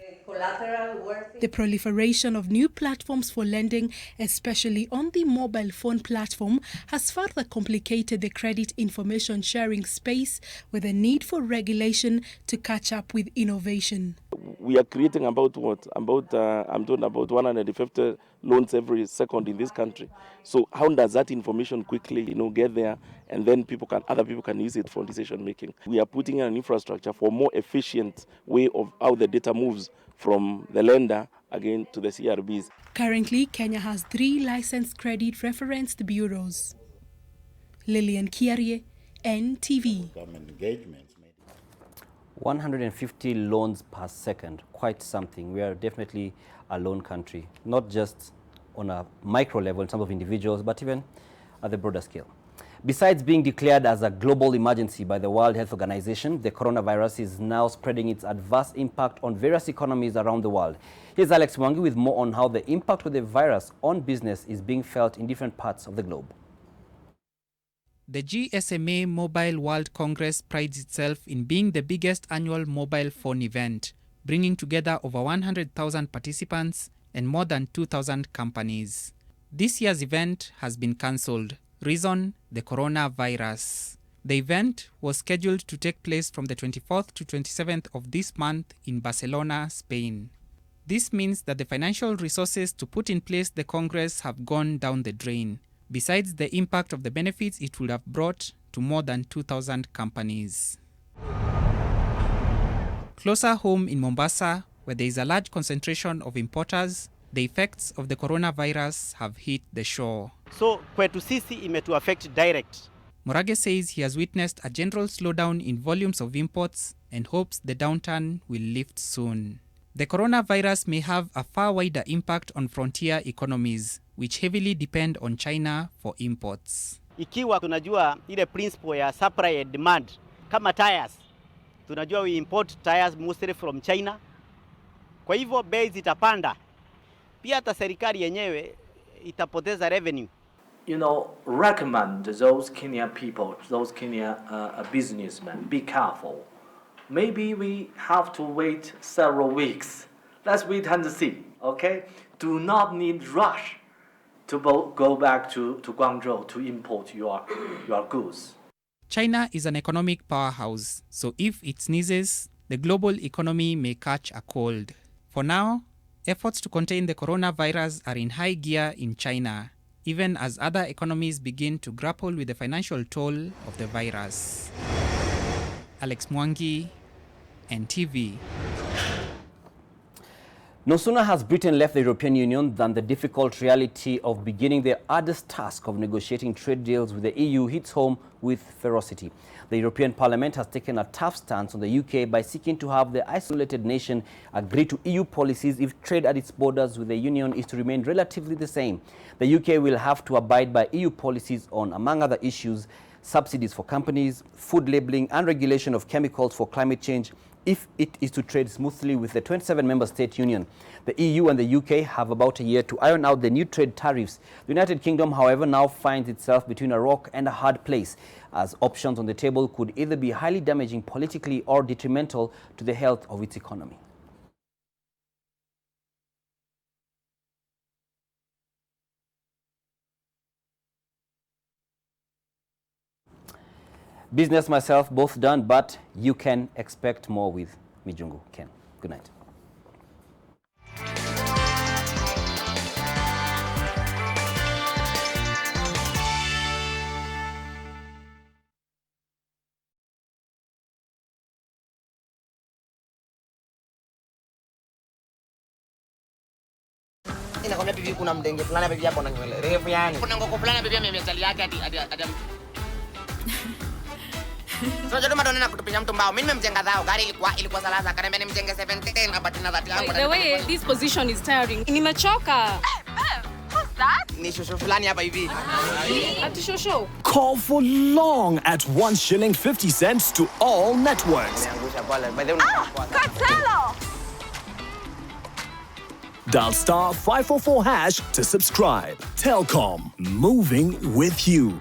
The proliferation of new platforms for lending, especially on the mobile phone platform, has further complicated the credit information sharing space with a need for regulation to catch up with innovation. We are creating about 150 loans every second in this country. So how does that information quickly, get there, and then other people can use it for decision making? We are putting in an infrastructure for more efficient way of how the data moves from the lender again to the CRBs. Currently, Kenya has 3 licensed credit referenced bureaus. Lilian Kiarie, NTV. Government engagement. 150 loans per second, quite something. We are definitely a loan country, not just on a micro level in terms of individuals, but even at the broader scale. Besides being declared as a global emergency by the World Health Organization, the coronavirus is now spreading its adverse impact on various economies around the world. Here's Alex Mwangi with more on how the impact of the virus on business is being felt in different parts of the globe. The GSMA Mobile World Congress prides itself in being the biggest annual mobile phone event, bringing together over 100,000 participants and more than 2,000 companies. This year's event has been cancelled. Reason: the coronavirus. The event was scheduled to take place from the 24th to 27th of this month in Barcelona, Spain. This means that the financial resources to put in place the Congress have gone down the drain, besides the impact of the benefits it would have brought to more than 2,000 companies. Closer home in Mombasa, where there is a large concentration of importers, the effects of the coronavirus have hit the shore. So kwetu sisi imetu affect direct. Murage says he has witnessed a general slowdown in volumes of imports and hopes the downturn will lift soon. The coronavirus may have a far wider impact on frontier economies, which heavily depend on China for imports. Ikiwa tunajua ile principle ya supply and demand, kama tires, tunajua we import tires mostly from China. Kwa hivyo bei zitapanda. Pia hata serikali yenyewe itapoteza revenue. Recommend those Kenyan people, those Kenyan businessmen, be careful. Maybe we have to wait several weeks Let's wait and see, okay? Do not need rush to go back to Guangzhou to import your goods. China is an economic powerhouse, so if it sneezes, the global economy may catch a cold. For now, efforts to contain the coronavirus are in high gear in China, even as other economies begin to grapple with the financial toll of the virus. Alex Mwangi, NTV. No sooner has Britain left the European Union than the difficult reality of beginning the arduous task of negotiating trade deals with the EU hits home with ferocity. The European Parliament has taken a tough stance on the UK by seeking to have the isolated nation agree to EU policies if trade at its borders with the Union is to remain relatively the same. The UK will have to abide by EU policies on, among other issues, subsidies for companies, food labelling and regulation of chemicals for climate change, if it is to trade smoothly with the 27 member state union. The EU and the UK have about a year to iron out the new trade tariffs. The United Kingdom, however, now finds itself between a rock and a hard place, as options on the table could either be highly damaging politically or detrimental to the health of its economy. Business myself, both done, but you can expect more with Mijungu Ken. Good night. Inakwambia bibi kuna mdenge fulani bibi yako na nywele refu yani. Kuna ngoko fulani bibi amemechali yake hadi Sasa jamaa ndo nena kutupinya mtu mbao. Mimi nimemjenga dhao. Gari ilikuwa salasa. Akaniambia nimjenge 17 hapa tena 30 yangu. The way this position is tiring. Nimechoka. What's that? Ni shosho fulani hapa hivi. Ati shosho. Call for long at 1 shilling 50 cents to all networks. Cartelo. Dial star 544 hash to subscribe. Telkom, moving with you.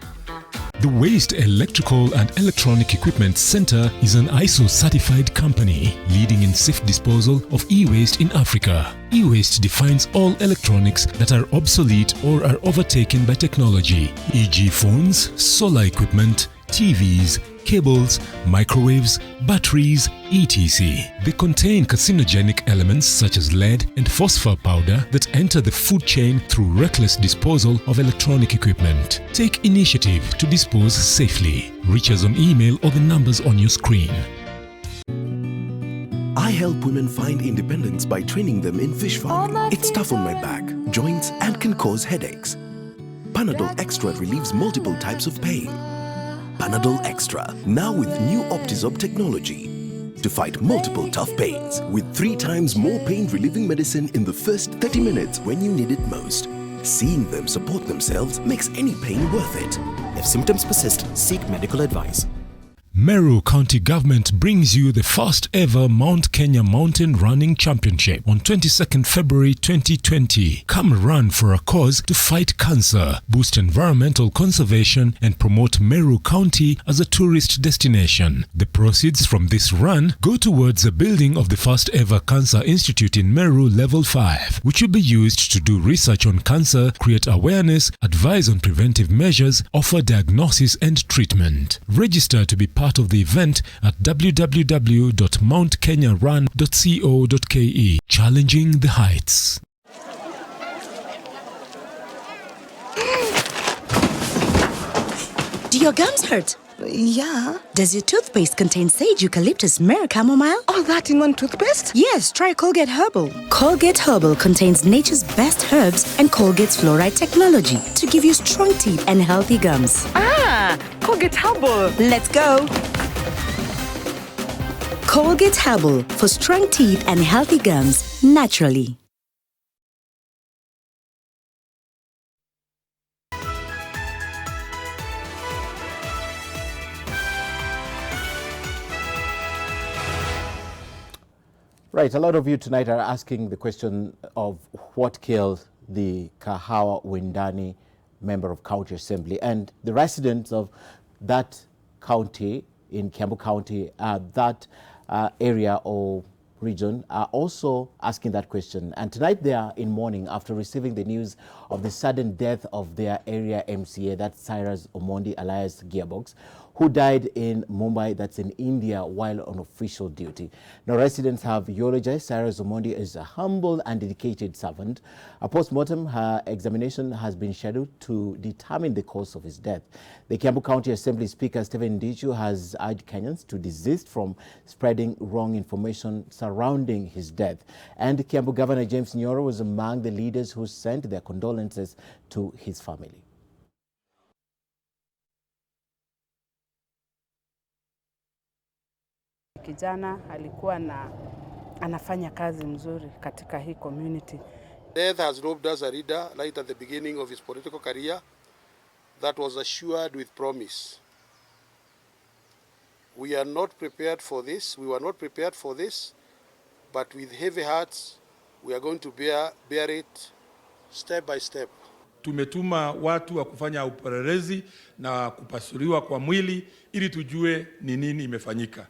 The Waste Electrical and Electronic Equipment Center is an ISO-certified company leading in safe disposal of e-waste in Africa. E-waste defines all electronics that are obsolete or are overtaken by technology, e.g. phones, solar equipment, TVs, cables, microwaves, batteries, etc. They contain carcinogenic elements such as lead and phosphor powder that enter the food chain through reckless disposal of electronic equipment. Take initiative to dispose safely. Reach us on email or the numbers on your screen. I help women find independence by training them in fish farming. It's tough on my back, joints, and can cause headaches. Panadol Extra relieves multiple types of pain. Panadol Extra, now with new Optizorb technology to fight multiple tough pains with 3 times more pain-relieving medicine in the first 30 minutes when you need it most. Seeing them support themselves makes any pain worth it. If symptoms persist, seek medical advice. Meru County Government brings you the first ever Mount Kenya Mountain Running Championship on 22nd February 2020. Come run for a cause to fight cancer, boost environmental conservation and promote Meru County as a tourist destination. The proceeds from this run go towards the building of the first ever Cancer Institute in Meru Level 5, which will be used to do research on cancer, create awareness, advise on preventive measures, offer diagnosis and treatment. Register to be part of the event at www.mountkenyarun.co.ke. Challenging the heights. Do your gums hurt? Yeah. Does your toothpaste contain sage, eucalyptus, myrrh, chamomile? All that in one toothpaste? Yes, try Colgate Herbal. Colgate Herbal contains nature's best herbs and Colgate's fluoride technology to give you strong teeth and healthy gums. Ah, Colgate Herbal. Let's go. Colgate Herbal for strong teeth and healthy gums naturally. Right, a lot of you tonight are asking the question of what killed the Kahawa Windani member of County Assembly, and the residents of that county in Kiambu County, that area or region are also asking that question. And tonight they are in mourning after receiving the news of the sudden death of their area MCA, that's Cyrus Omondi alias Gearbox, who died in Mumbai, that's in India, while on official duty. Now, residents have eulogized Cyrus Omondi as a humble and dedicated servant. A post-mortem examination has been scheduled to determine the cause of his death. The Kiambu County Assembly Speaker Stephen Ndichu has urged Kenyans to desist from spreading wrong information surrounding his death. And Kiambu Governor James Nyoro was among the leaders who sent their condolences to his family. Kijana alikuwa anafanya kazi mzuri katika hii community. Death has robbed us a leader right at the beginning of his political career that was assured with promise. We are not prepared for this. We were not prepared for this, but with heavy hearts, we are going to bear it step by step. Tumetuma watu wa kufanya upelelezi na kupasuliwa kwa mwili ili tujue ni nini imefanyika.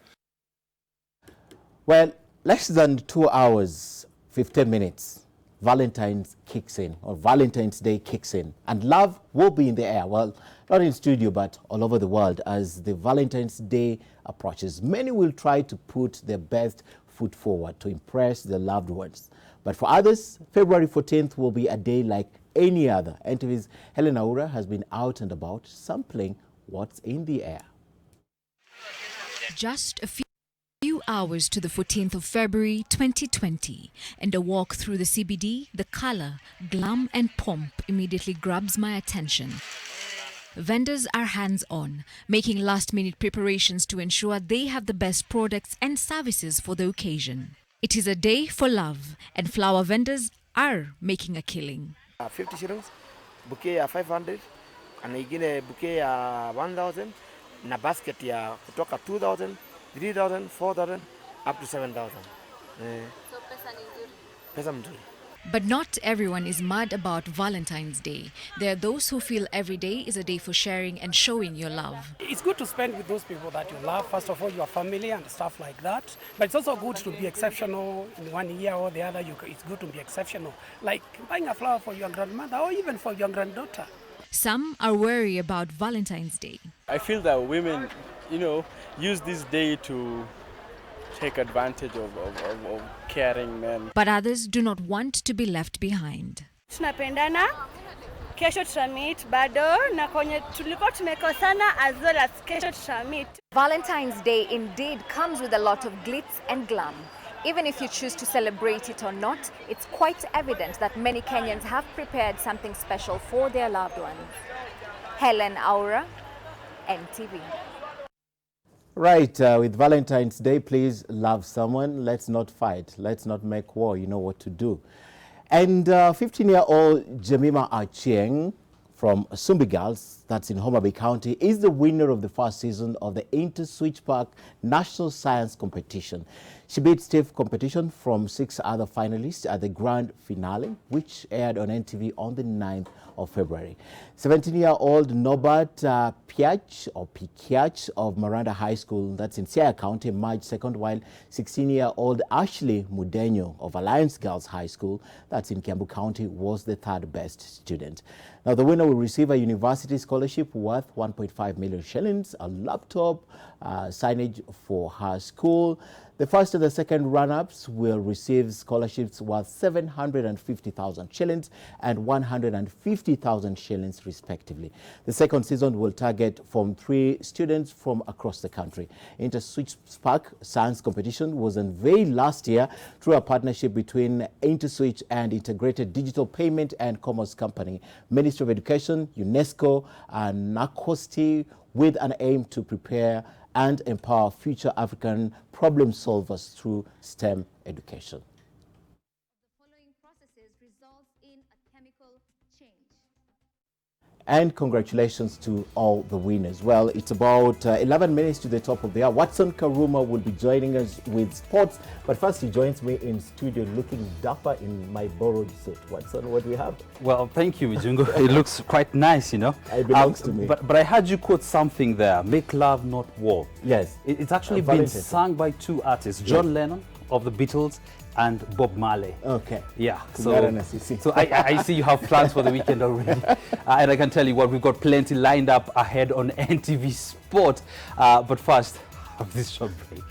Well, less than 2 hours, 15 minutes, Valentine's kicks in, or Valentine's Day kicks in, and love will be in the air. Well, not in studio, but all over the world as the Valentine's Day approaches. Many will try to put their best foot forward to impress their loved ones. But for others, February 14th will be a day like any other. NTV's Helen Aura has been out and about sampling what's in the air. Just a few hours to the 14th of February 2020, and a walk through the CBD, the color, glam and pomp immediately grabs my attention. Vendors are hands-on, making last-minute preparations to ensure they have the best products and services for the occasion. It is a day for love, and flower vendors are making a killing. 50 shillings, bouquet ya 500, and ingine bouquet ya 1,000, na basket ya kutoka 2,000, 3,000, 4,000, up to 7,000. So pesa ni nzuri. Pesa mzuri. But not everyone is mad about Valentine's Day. There are those who feel every day is a day for sharing and showing your love. It's good to spend with those people that you love, first of all, your family and stuff like that. But it's also good to be exceptional in one year or the other. It's good to be exceptional. Like buying a flower for your grandmother or even for your granddaughter. Some are worried about Valentine's Day. I feel that women, use this day to take advantage of caring men. But others do not want to be left behind. Tunapendana, kesho tutamit bado na kwenye tulikuwa tumekosana as well as kesho tutamit. Valentine's Day indeed comes with a lot of glitz and glam. Even if you choose to celebrate it or not, it's quite evident that many Kenyans have prepared something special for their loved ones. Helen Aura, NTV. Right, with Valentine's Day, please love someone. Let's not fight. Let's not make war. You know what to do. And 15-year-old Jemima Achieng from Sumbi Girls, that's in Homa Bay County, is the winner of the first season of the Inter-Switch Park National Science Competition. She beat stiff competition from 6 other finalists at the grand finale, which aired on NTV on the 9th of February. 17-year-old Norbert Piach of Miranda High School, that's in Siaya County, emerged second, while 16-year-old Ashley Mudenyo of Alliance Girls High School, that's in Kiambu County, was the third best student. Now, the winner will receive a university scholarship worth 1.5 million shillings, a laptop, signage for her school. The first and the second run-ups will receive scholarships worth 750,000 shillings and 150,000 shillings respectively. The second season will target Form 3 students from across the country. Inter-Switch Park Science Competition was unveiled last year through a partnership between Inter-Switch and Integrated Digital Payment and Commerce Company, Ministry of Education, UNESCO, and NACOSTI, with an aim to prepare and empower future African problem solvers through STEM education. The following processes result in a chemical change. And congratulations to all the winners. Well, it's about 11 minutes to the top of the hour. Watson Karuma will be joining us with sports. But first, he joins me in studio looking dapper in my borrowed suit. Watson, what do we have? Well, thank you, Jungo. It looks quite nice, It belongs to me. But I heard you quote something there, make love, not war. Yes. It's actually been sung by two artists, John Lennon of the Beatles and Bob Marley. Okay. Yeah. So So I see you have plans for the weekend already. And I can tell you what, we've got plenty lined up ahead on NTV Sport. But first, have this short break.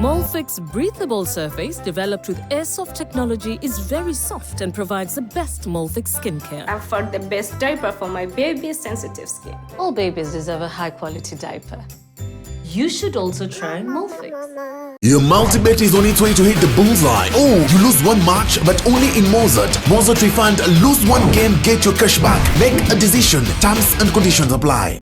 Molfix breathable surface developed with Airsoft technology is very soft and provides the best Molfix skincare. I've found the best diaper for my baby's sensitive skin. All babies deserve a high-quality diaper. You should also try Molfix. Your multi-bet is on its way to hit the bullseye. Oh, you lose one match, but only in Mozart. Mozart Refund, lose one game, get your cash back. Make a decision. Terms and conditions apply.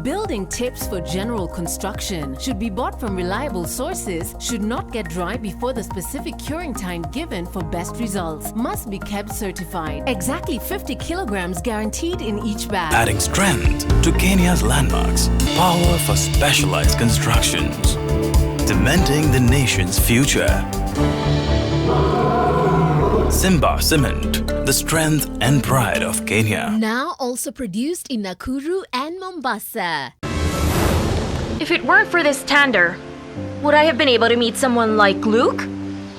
Building tips for general construction should be bought from reliable sources, should not get dry before the specific curing time given for best results, must be kept certified. Exactly 50 kilograms guaranteed in each bag. Adding strength to Kenya's landmarks, power for specialized constructions, cementing the nation's future. Simba Cement, the strength and pride of Kenya. Now also produced in Nakuru and Mombasa. If it weren't for this tander, would I have been able to meet someone like Luke?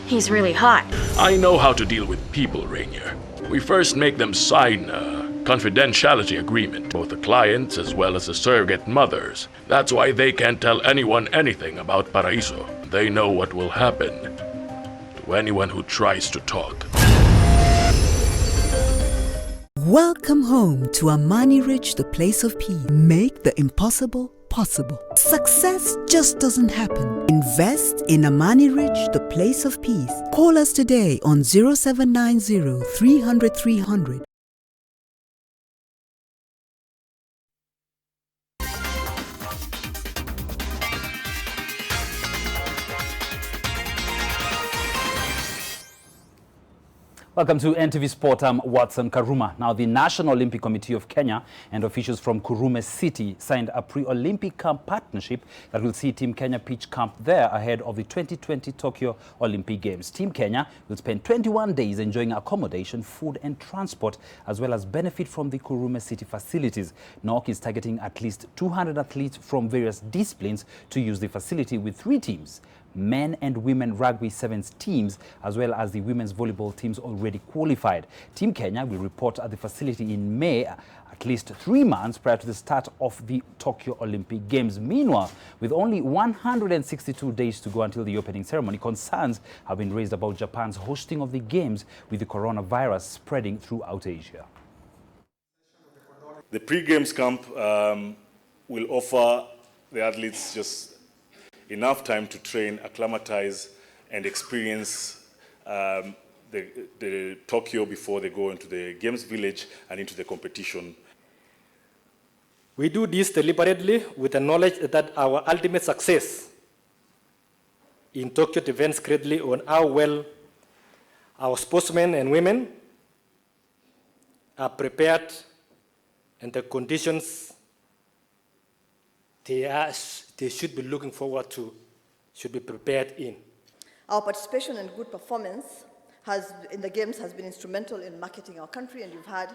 He's really hot. I know how to deal with people, Rainier. We first make them sign a confidentiality agreement, both the clients as well as the surrogate mothers. That's why they can't tell anyone anything about Paraiso. They know what will happen to anyone who tries to talk. Welcome home to Amani Ridge, the place of peace. Make the impossible possible. Success just doesn't happen. Invest in Amani Ridge, the place of peace. Call us today on 0790 300 300. Welcome to NTV Sport. I'm Watson Karuma. Now, the National Olympic Committee of Kenya and officials from Kurume City signed a pre-Olympic camp partnership that will see Team Kenya pitch camp there ahead of the 2020 Tokyo Olympic Games. Team Kenya will spend 21 days enjoying accommodation, food and transport, as well as benefit from the Kurume City facilities. NOC is targeting at least 200 athletes from various disciplines to use the facility with 3 teams. Men and women rugby sevens teams, as well as the women's volleyball teams already qualified. Team Kenya will report at the facility in May, at least 3 months prior to the start of the Tokyo Olympic Games. Meanwhile, with only 162 days to go until the opening ceremony, concerns have been raised about Japan's hosting of the Games with the coronavirus spreading throughout Asia. The pre-Games camp will offer the athletes just enough time to train, acclimatize, and experience the Tokyo before they go into the Games Village and into the competition. We do this deliberately with the knowledge that our ultimate success in Tokyo depends greatly on how well our sportsmen and women are prepared and the conditions they should be looking forward to, should be prepared in. Our participation and good performance in the Games has been instrumental in marketing our country, and you've heard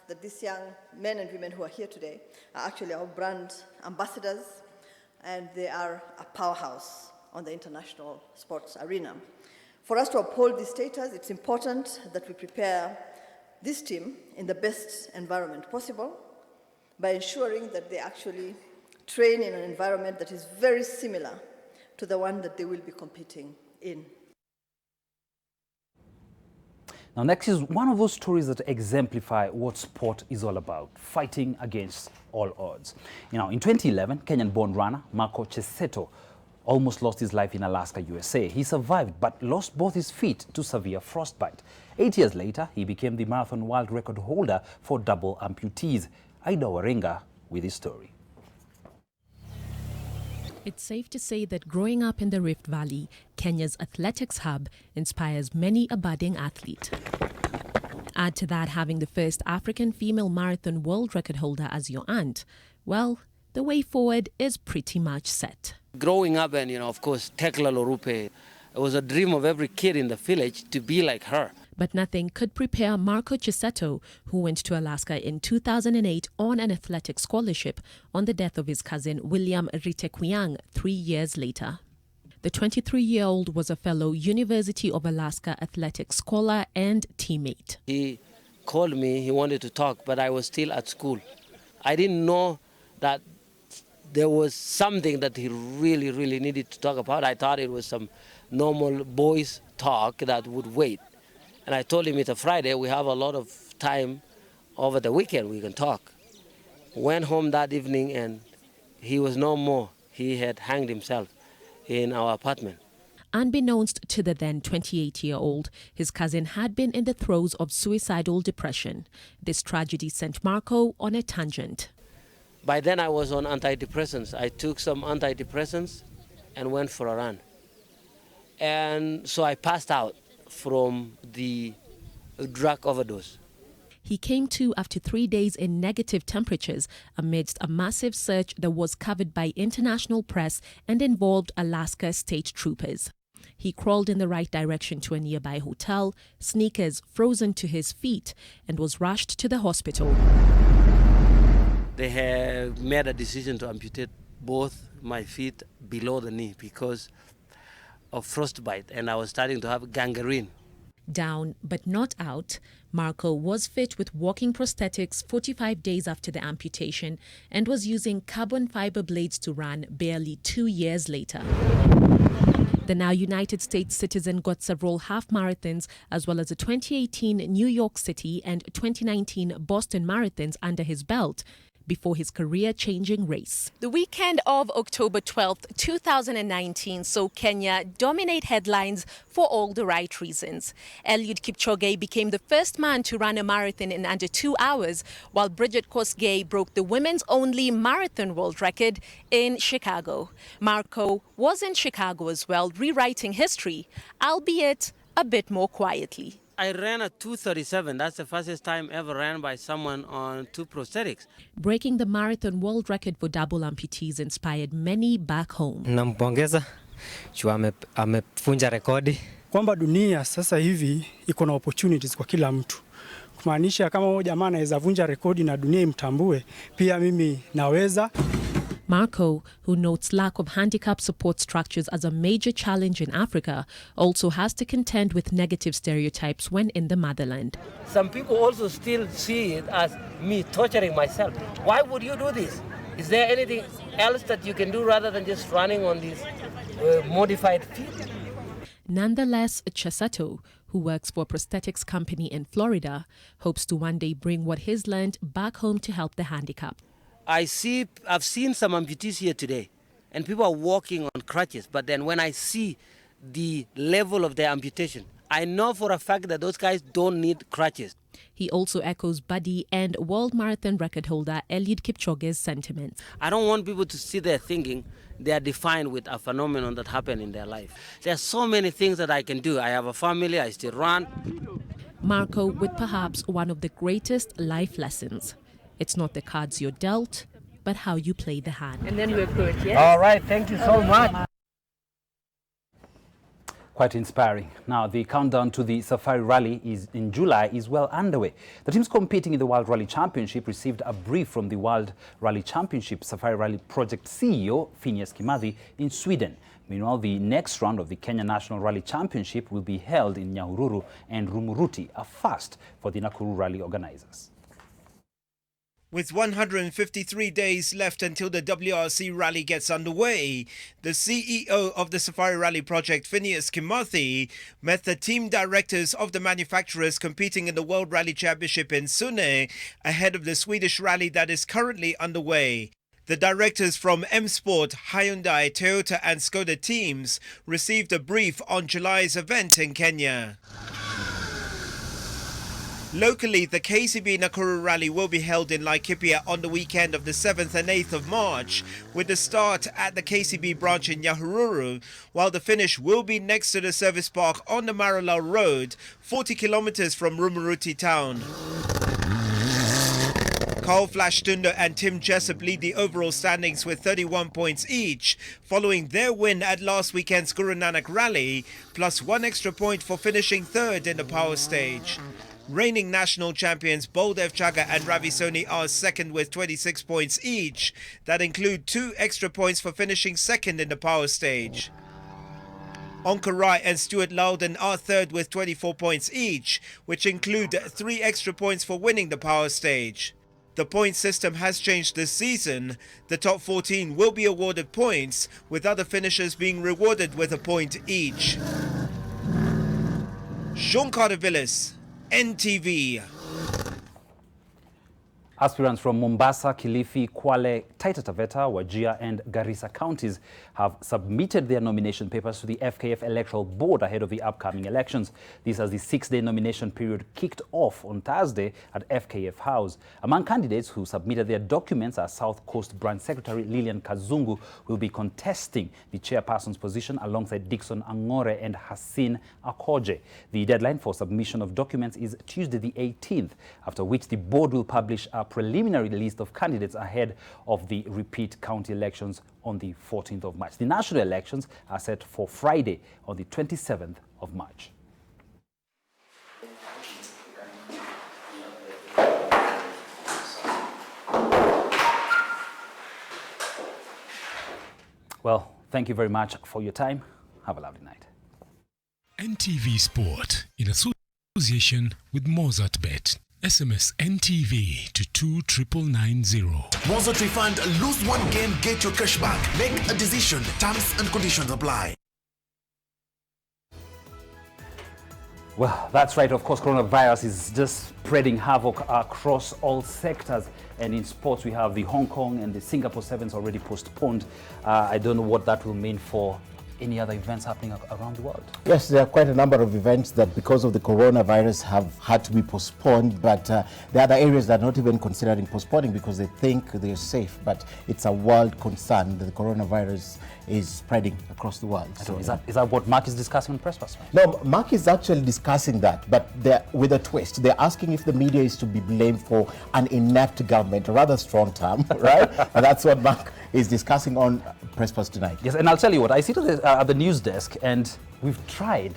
that these young men and women who are here today are actually our brand ambassadors, and they are a powerhouse on the international sports arena. For us to uphold this status, it's important that we prepare this team in the best environment possible by ensuring that they actually train in an environment that is very similar to the one that they will be competing in. Now, next is one of those stories that exemplify what sport is all about, fighting against all odds. You know, in 2011, Kenyan-born runner Marco Cheseto almost lost his life in Alaska, USA. He survived, but lost both his feet to severe frostbite. 8 years later, he became the marathon world record holder for double amputees. Aida Warenga with his story. It's safe to say that growing up in the Rift Valley, Kenya's athletics hub, inspires many a budding athlete. Add to that having the first African female marathon world record holder as your aunt. Well, the way forward is pretty much set. Growing up and, of course, Tekla Lorupe, it was a dream of every kid in the village to be like her. But nothing could prepare Marco Cheseto, who went to Alaska in 2008 on an athletic scholarship, on the death of his cousin William Ritequiang 3 years later. The 23-year-old was a fellow University of Alaska athletic scholar and teammate. He called me, he wanted to talk, but I was still at school. I didn't know that there was something that he really, really needed to talk about. I thought it was some normal boys' talk that would wait. And I told him it's a Friday, we have a lot of time over the weekend, we can talk. Went home that evening and he was no more. He had hanged himself in our apartment. Unbeknownst to the then 28-year-old, his cousin had been in the throes of suicidal depression. This tragedy sent Marco on a tangent. By then I was on antidepressants. I took some antidepressants and went for a run. And so I passed out from the drug overdose. He came to after 3 days in negative temperatures amidst a massive search that was covered by international press and involved Alaska state troopers. He crawled in the right direction to a nearby hotel, sneakers frozen to his feet, and was rushed to the hospital. They have made a decision to amputate both my feet below the knee because of frostbite, and I was starting to have gangrene. Down but not out, Marco was fit with walking prosthetics 45 days after the amputation and was using carbon fiber blades to run barely 2 years later. The now United States citizen got several half marathons as well as a 2018 New York City and 2019 Boston marathons under his belt before his career-changing race. The weekend of October 12th, 2019 saw Kenya dominate headlines for all the right reasons. Eliud Kipchoge became the first man to run a marathon in under 2 hours, while Bridget Kosgei broke the women's only marathon world record in Chicago. Marco was in Chicago as well, rewriting history, albeit a bit more quietly. I ran a 2:37. That's the fastest time ever ran by someone on 2 prosthetics. Breaking the marathon world record for double amputees inspired many back home. Nampongeza juu amefunja rekodi. Kwamba dunia sasa hivi iko na opportunities kwa kila mtu. Kumaanisha kama huyo jamaa anaweza vunja rekodi na dunia imtambue, pia mimi naweza. Marco, who notes lack of handicap support structures as a major challenge in Africa, also has to contend with negative stereotypes when in the motherland. Some people also still see it as me torturing myself. Why would you do this? Is there anything else that you can do rather than just running on these modified feet? Nonetheless, Cheseto, who works for a prosthetics company in Florida, hopes to one day bring what he's learned back home to help the handicapped. I've seen some amputees here today, and people are walking on crutches, but then when I see the level of their amputation, I know for a fact that those guys don't need crutches. He also echoes buddy and world marathon record holder Eliud Kipchoge's sentiments. I don't want people to sit there thinking they are defined with a phenomenon that happened in their life. There are so many things that I can do. I have a family, I still run. Marco with perhaps one of the greatest life lessons. It's not the cards you're dealt, but how you play the hand. And then we're good, yes? All right, thank you so much. Quite inspiring. Now, the countdown to the Safari Rally in July is well underway. The teams competing in the World Rally Championship received a brief from the World Rally Championship Safari Rally Project CEO, Phineas Kimathi, in Sweden. Meanwhile, the next round of the Kenya National Rally Championship will be held in Nyahururu and Rumuruti, a first for the Nakuru Rally organizers. With 153 days left until the WRC rally gets underway, the CEO of the Safari Rally project, Phineas Kimathi, met the team directors of the manufacturers competing in the World Rally Championship in Sunne ahead of the Swedish rally that is currently underway. The directors from M Sport, Hyundai, Toyota and Skoda teams received a brief on July's event in Kenya. Locally, the KCB Nakuru Rally will be held in Laikipia on the weekend of the 7th and 8th of March, with the start at the KCB branch in Nyahururu, while the finish will be next to the service park on the Maralal Road, 40 kilometers from Rumuruti town. Carl Flash Tundo and Tim Jessup lead the overall standings with 31 points each, following their win at last weekend's Guru Nanak Rally, plus one extra point for finishing third in the power stage. Reigning national champions Baldev Chaga and Ravi Soni are second with 26 points each. That include 2 extra points for finishing second in the power stage. Onkar Rai and Stuart Loudon are third with 24 points each, which include 3 extra points for winning the power stage. The point system has changed this season. The top 14 will be awarded points, with other finishers being rewarded with a point each. Sean Carter-Villas, NTV. Aspirants from Mombasa, Kilifi, Kwale, Taita Taveta, Wajir and Garissa counties have submitted their nomination papers to the FKF Electoral Board ahead of the upcoming elections. This as the 6-day nomination period kicked off on Thursday at FKF House. Among candidates who submitted their documents are South Coast Branch Secretary Lilian Kazungu, who will be contesting the chairperson's position alongside Dixon Angore and Hassin Akoje. The deadline for submission of documents is Tuesday the 18th, after which the board will publish a preliminary list of candidates ahead of the repeat county elections on the 14th of March. The national elections are set for Friday on the 27th of March. Well, thank you very much for your time. Have a lovely night. NTV Sport in association with Mozart Bet. SMS NTV to 29990. Mozart Refund, lose one game, get your cash back. Make a decision. Terms and conditions apply. Well, that's right. Of course, coronavirus is just spreading havoc across all sectors. And in sports, we have the Hong Kong and the Singapore Sevens already postponed. I don't know what that will mean for any other events happening around the world. Yes, there are quite a number of events that because of the coronavirus have had to be postponed, but there are other areas that are not even considering postponing because they think they're safe, but it's a world concern that the coronavirus is spreading across the world. So is that what Mark is discussing on press pass? No, Mark is actually discussing that, but with a twist. They're asking if the media is to be blamed for an inept government, a rather strong term, right? And that's what Mark is discussing on press pass tonight. Yes, and I'll tell you what, I sit at the news desk and we've tried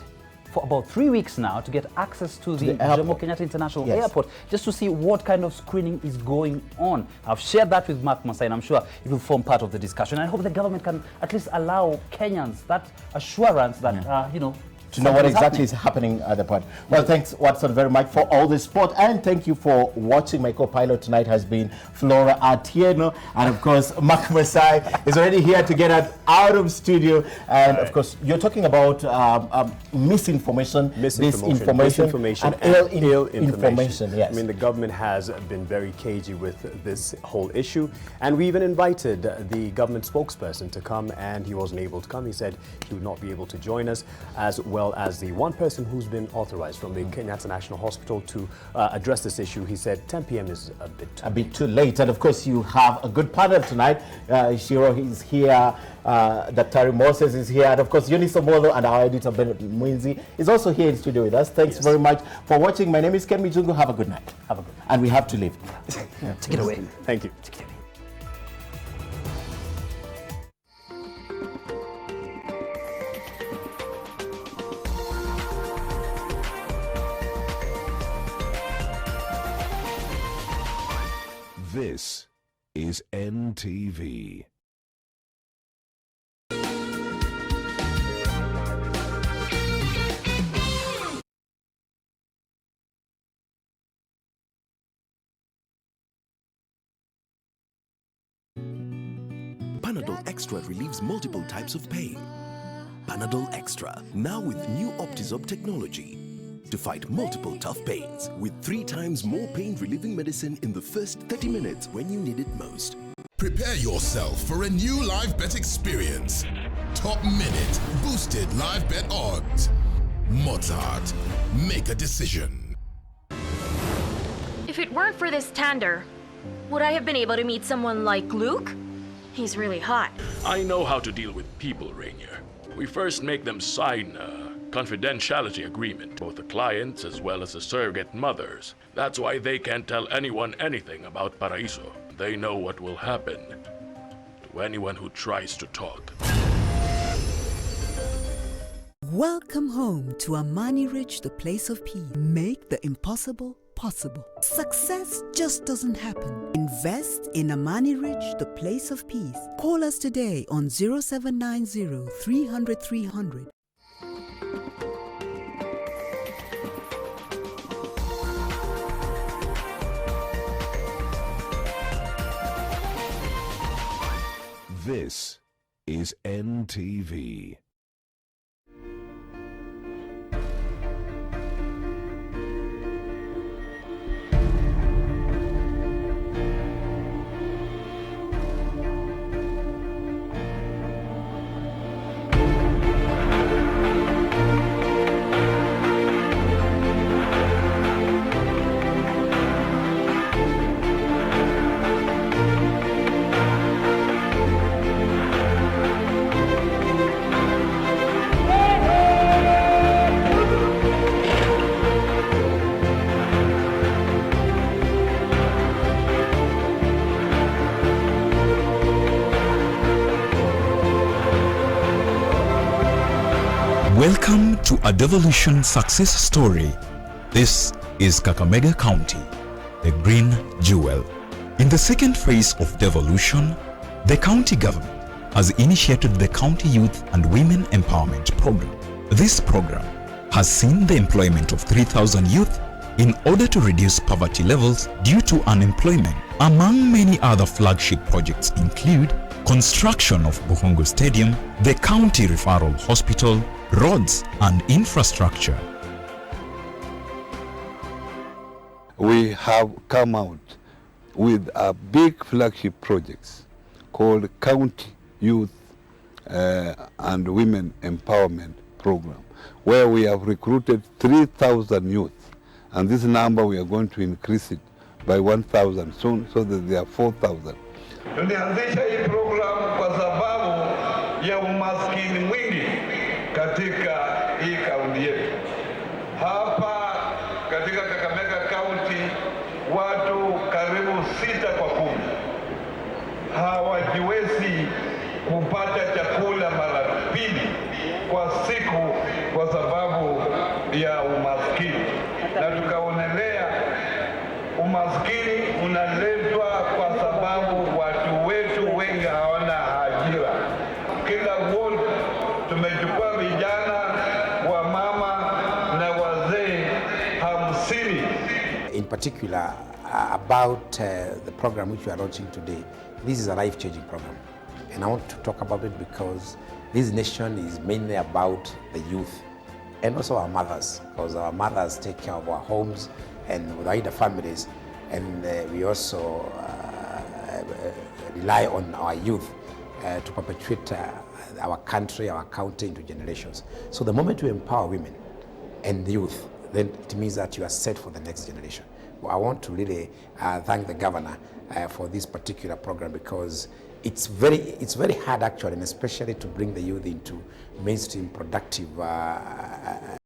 for about 3 weeks now to get access to the Jomo Kenyatta International Airport just to see what kind of screening is going on. I've shared that with Mark Masai and I'm sure it will form part of the discussion. I hope the government can at least allow Kenyans that assurance that, you know, to know what exactly is happening at the point. Well, thanks, Watson, very much for all the support, and thank you for watching. My co-pilot tonight has been Flora Atieno, and of course, Mark Masai is already here to get us out of studio. And of course, you're talking about misinformation, disinformation, and ill information. Yes. I mean, the government has been very cagey with this whole issue, and we even invited the government spokesperson to come, and he wasn't able to come. He said he would not be able to join us, as well as the one person who's been authorized from the Kenyatta National Hospital to address this issue. He said 10 p.m. is a bit too late. And of course, you have a good panel tonight. Shiro is here, Daktari Moses is here, and of course, Eunice Omolo and our editor, Bennett Mwinzi, is also here in studio with us. Thanks very much for watching. My name is Kemi Jungu. Have a good night. Have a good night. And we have to leave. Take it away. Thank you. This is NTV. Panadol Extra relieves multiple types of pain. Panadol Extra, now with new Optizorb technology to fight multiple tough pains with 3 times more pain-relieving medicine in the first 30 minutes when you need it most. Prepare yourself for a new live bet experience. Top minute, boosted live bet odds. Mozart, make a decision. If it weren't for this tander, would I have been able to meet someone like Luke? He's really hot. I know how to deal with people, Rainier. We first make them sign a confidentiality agreement, both the clients as well as the surrogate mothers. That's why they can't tell anyone anything about Paraiso. They know what will happen to anyone who tries to talk. Welcome home to Amani Ridge, the place of peace. Make the impossible possible. Success just doesn't happen. Invest in Amani Ridge, the place of peace. Call us today on 0790 300 300. This is NTV. Welcome to a devolution success story. This is Kakamega County, the green jewel. In the second phase of devolution, the county government has initiated the County Youth and Women Empowerment Program. This program has seen the employment of 3,000 youth in order to reduce poverty levels due to unemployment. Among many other flagship projects include construction of Buhungu Stadium, the county referral hospital, roads and infrastructure. We have come out with a big flagship projects called County Youth and Women Empowerment Program, where we have recruited 3,000 youth, and this number we are going to increase it by 1,000 soon, so that there are 4,000. Tulianzisha hii program kwa sababu ya umaskini mwingi katika hii kaunti yetu. Hapa katika Kakamega County watu karibu 6 kwa 10 hawajiwezi kupata chakula mara 2 kwa siku kwa sababu ya umaskini, na tukaonelea umaskini unaletwa kwa sababu watu wetu wengi hawana ajira. Kila ward tumechukua vijana, wamama na wazee 50. In particular, about the program which we are launching today, this is a life-changing program. And I want to talk about it because this nation is mainly about the youth and also our mothers, because our mothers take care of our homes and with our families, and we also rely on our youth to perpetuate our country, our county into generations. So the moment we empower women and the youth, then it means that you are set for the next generation. Well, I want to really thank the governor for this particular program, because it's very hard actually, and especially to bring the youth into mainstream productive